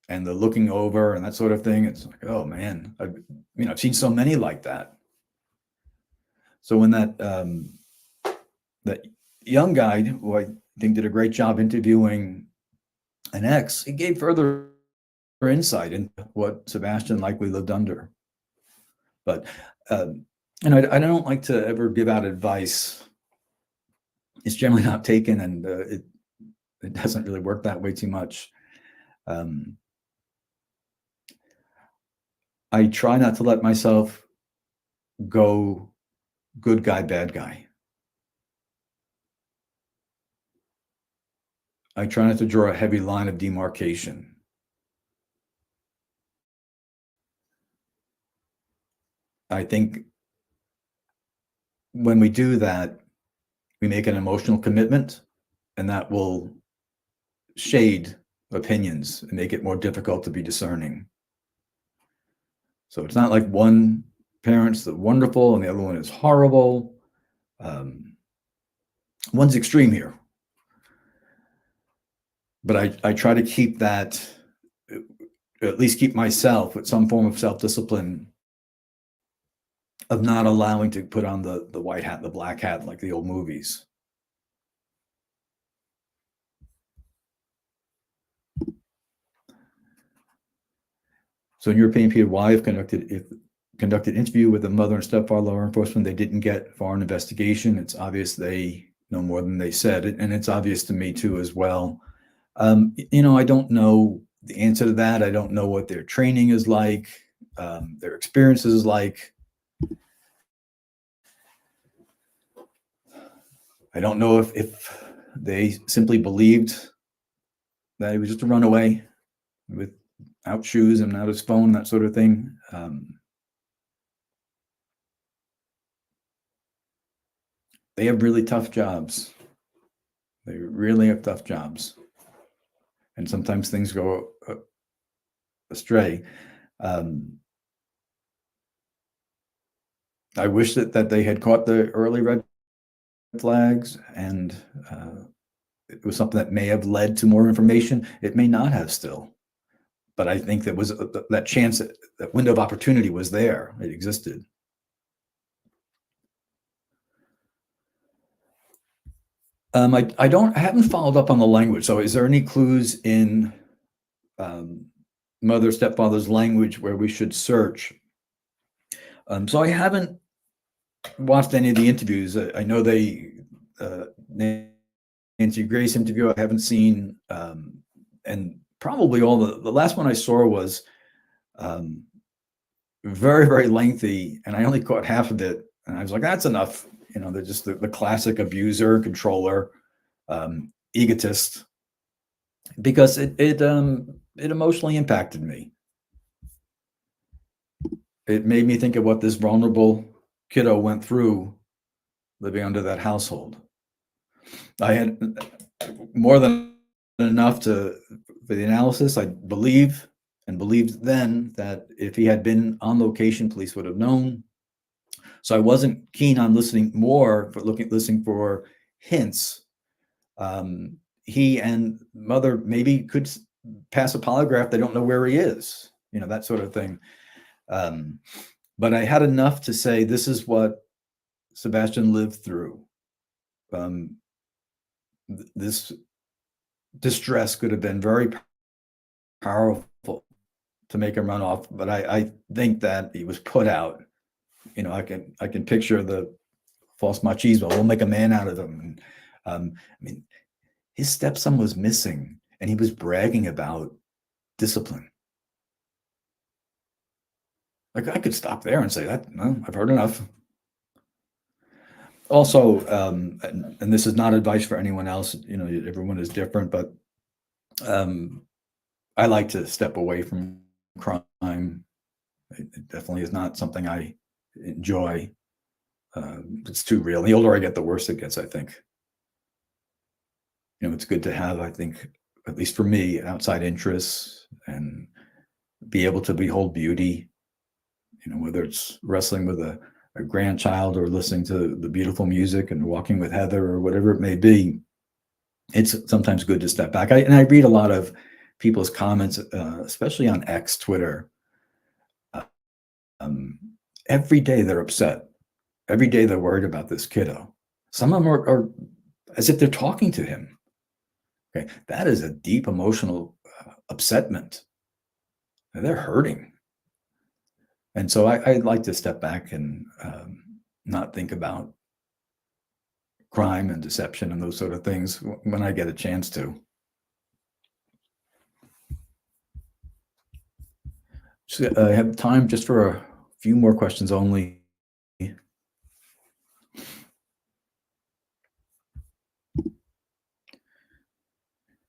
And the looking over and that sort of thing. It's like, oh man, I've seen so many like that. So when that young guy, who I think did a great job interviewing an ex, he gave further insight into what Sebastian likely lived under. But I don't like to ever give out advice. It's generally not taken, and it doesn't really work that way too much. I try not to let myself go good guy, bad guy. I try not to draw a heavy line of demarcation. I think when we do that, we make an emotional commitment, and that will shade opinions and make it more difficult to be discerning. So it's not like one parent's the wonderful and the other one is horrible. One's extreme here. But I try to keep that, at least keep myself with some form of self-discipline of not allowing to put on the white hat, the black hat, like the old movies. So in your opinion, Peter, why if conducted interview with the mother and stepfather law enforcement, they didn't get foreign investigation? It's obvious they know more than they said, and it's obvious to me too as well. I don't know the answer to that. I don't know what their training is like, their experiences is like. I don't know if they simply believed that he was just a runaway without shoes and without his phone, that sort of thing. They have really tough jobs. They really have tough jobs. And sometimes things go astray. I wish that they had caught the early red flags, and it was something that may have led to more information. It may not have still, but I think that was that chance, that window of opportunity was there. It existed. I haven't followed up on the language. So is there any clues in mother, stepfather's language where we should search. So I haven't watched any of the interviews. I know Nancy Grace interview I haven't seen, and probably all the last one I saw was very, very lengthy, and I only caught half of it, and I was like, that's enough. They're just the classic abuser, controller, egotist, because it emotionally impacted me. It made me think of what this vulnerable kiddo went through living under that household. I had more than enough for the analysis. I believed then that if he had been on location, police would have known. So I wasn't keen on listening for hints. He and mother maybe could pass a polygraph. They don't know where he is, that sort of thing. But I had enough to say, this is what Sebastian lived through. This distress could have been very powerful to make him run off, but I think that he was put out. I can picture the false machismo. We'll make a man out of him. And, his stepson was missing, and he was bragging about discipline. Like, I could stop there and say that, no, I've heard enough. Also, and this is not advice for anyone else, everyone is different, but I like to step away from crime. It definitely is not something I enjoy. It's too real. The older I get, the worse it gets, I think. It's good to have, I think, at least for me, outside interests and be able to behold beauty, whether it's wrestling with a grandchild or listening to the beautiful music and walking with Heather or whatever it may be. It's sometimes good to step back. I read a lot of people's comments, especially on X, Twitter. Every day they're upset. Every day they're worried about this kiddo. Some of them are as if they're talking to him. Okay, that is a deep emotional upsetment. They're hurting. And so I'd like to step back and not think about crime and deception and those sort of things when I get a chance to. So I have time just for a few more questions only.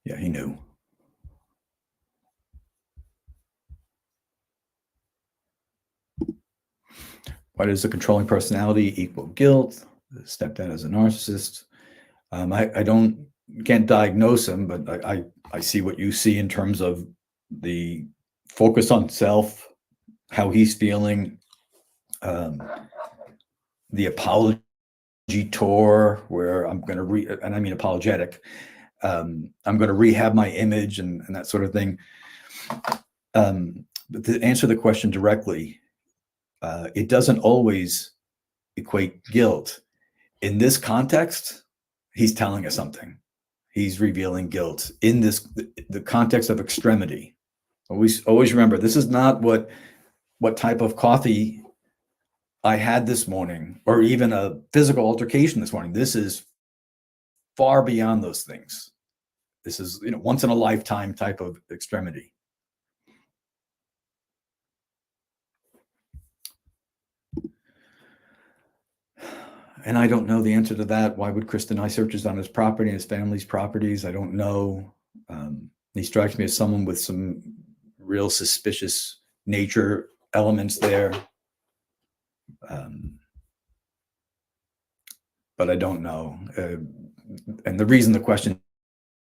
Yeah, he knew. Why does the controlling personality equal guilt? The stepdad is a narcissist. I can't diagnose him, but I see what you see in terms of the focus on self, how he's feeling, the apology tour where I'm going to and I mean apologetic. I'm going to rehab my image and that sort of thing. But to answer the question directly, it doesn't always equate guilt. In this context, he's telling us something. He's revealing guilt in the context of extremity. Always remember, this is not what type of coffee I had this morning, or even a physical altercation this morning. This is far beyond those things. This is, once in a lifetime type of extremity. And I don't know the answer to that. Why would Chris deny searches on his property and his family's properties? I don't know. He strikes me as someone with some real suspicious nature elements there. But I don't know. And the reason the question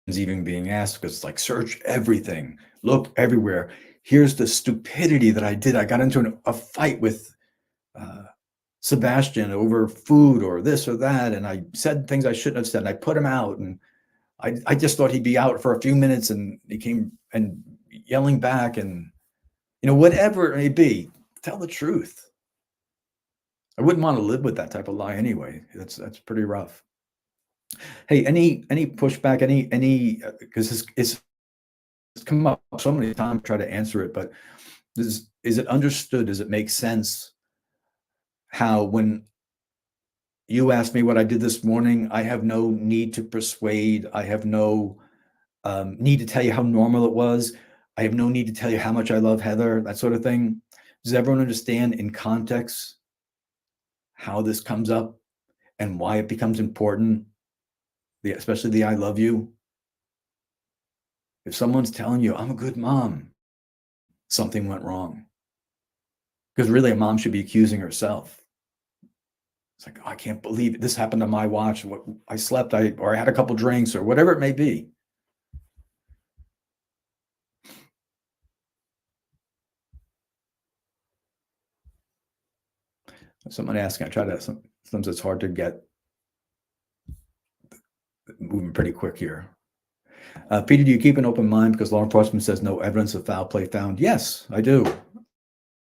is even being asked, because it's like, search everything, look everywhere. Here's the stupidity that I did. I got into a fight with Sebastian over food or this or that, and I said things I shouldn't have said, and I put him out, and I just thought he'd be out for a few minutes, and he came and yelling back, and whatever it may be, tell the truth. I wouldn't want to live with that type of lie anyway. That's pretty rough. Hey, any pushback, any because it's come up so many times, try to answer it, but is it understood? Does it make sense how when you asked me what I did this morning, I have no need to persuade. I have no need to tell you how normal it was. I have no need to tell you how much I love Heather, that sort of thing. Does everyone understand in context how this comes up and why it becomes important? Especially the I love you. If someone's telling you, I'm a good mom, something went wrong. Because really, a mom should be accusing herself. It's like, oh, I can't believe it. This happened on my watch. I slept, or I had a couple drinks, or whatever it may be. Someone asking, I try to, sometimes it's hard to get moving pretty quick here. Peter, do you keep an open mind because law enforcement says no evidence of foul play found? Yes, I do.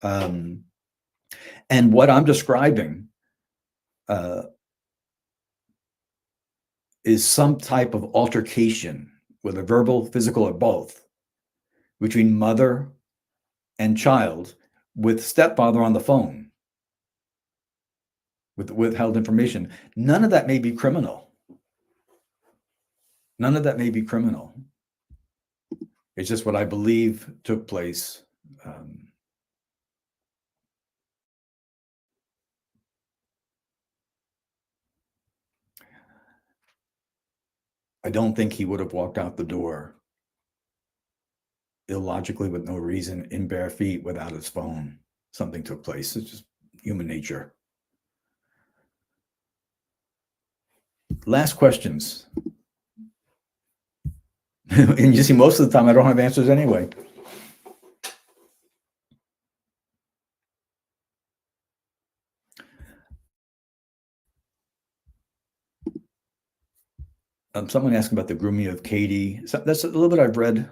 And what I'm describing is some type of altercation, whether verbal, physical, or both, between mother and child with stepfather on the phone with withheld information. None of that may be criminal. None of that may be criminal. It's just what I believe took place. I don't think he would have walked out the door illogically with no reason in bare feet without his phone. Something took place. It's just human nature. Last questions. And you see, most of the time I don't have answers anyway. Someone asked about the grooming of Katie. So that's a little bit I've read.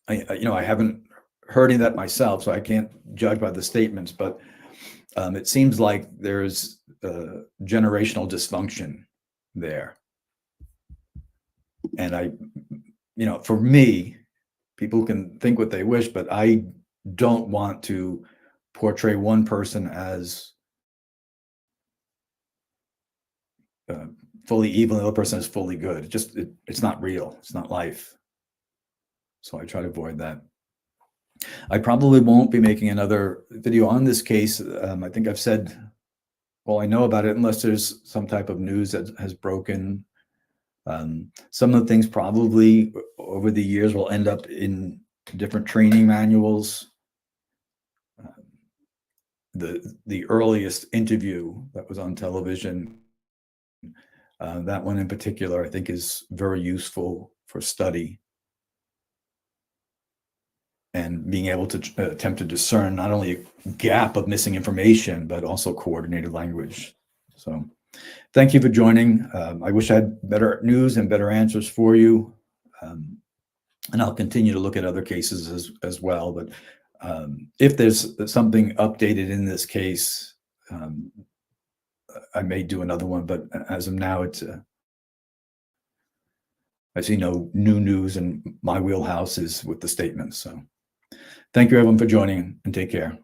I haven't heard any of that myself, so I can't judge by the statements, but it seems like there's generational dysfunction there. And for me, people can think what they wish, but I don't want to portray one person as fully evil and the other person is fully good. It's not real. It's not life. So I try to avoid that. I probably won't be making another video on this case. I think I've said all I know about it, unless there's some type of news that has broken. Some of the things probably over the years will end up in different training manuals. The earliest interview that was on television, that one in particular, I think is very useful for study and being able to attempt to discern not only a gap of missing information, but also coordinated language. So thank you for joining. I wish I had better news and better answers for you. And I'll continue to look at other cases as well. But if there's something updated in this case, I may do another one. But as of now, I see no new news, and my wheelhouse is with the statements. So thank you, everyone, for joining, and take care.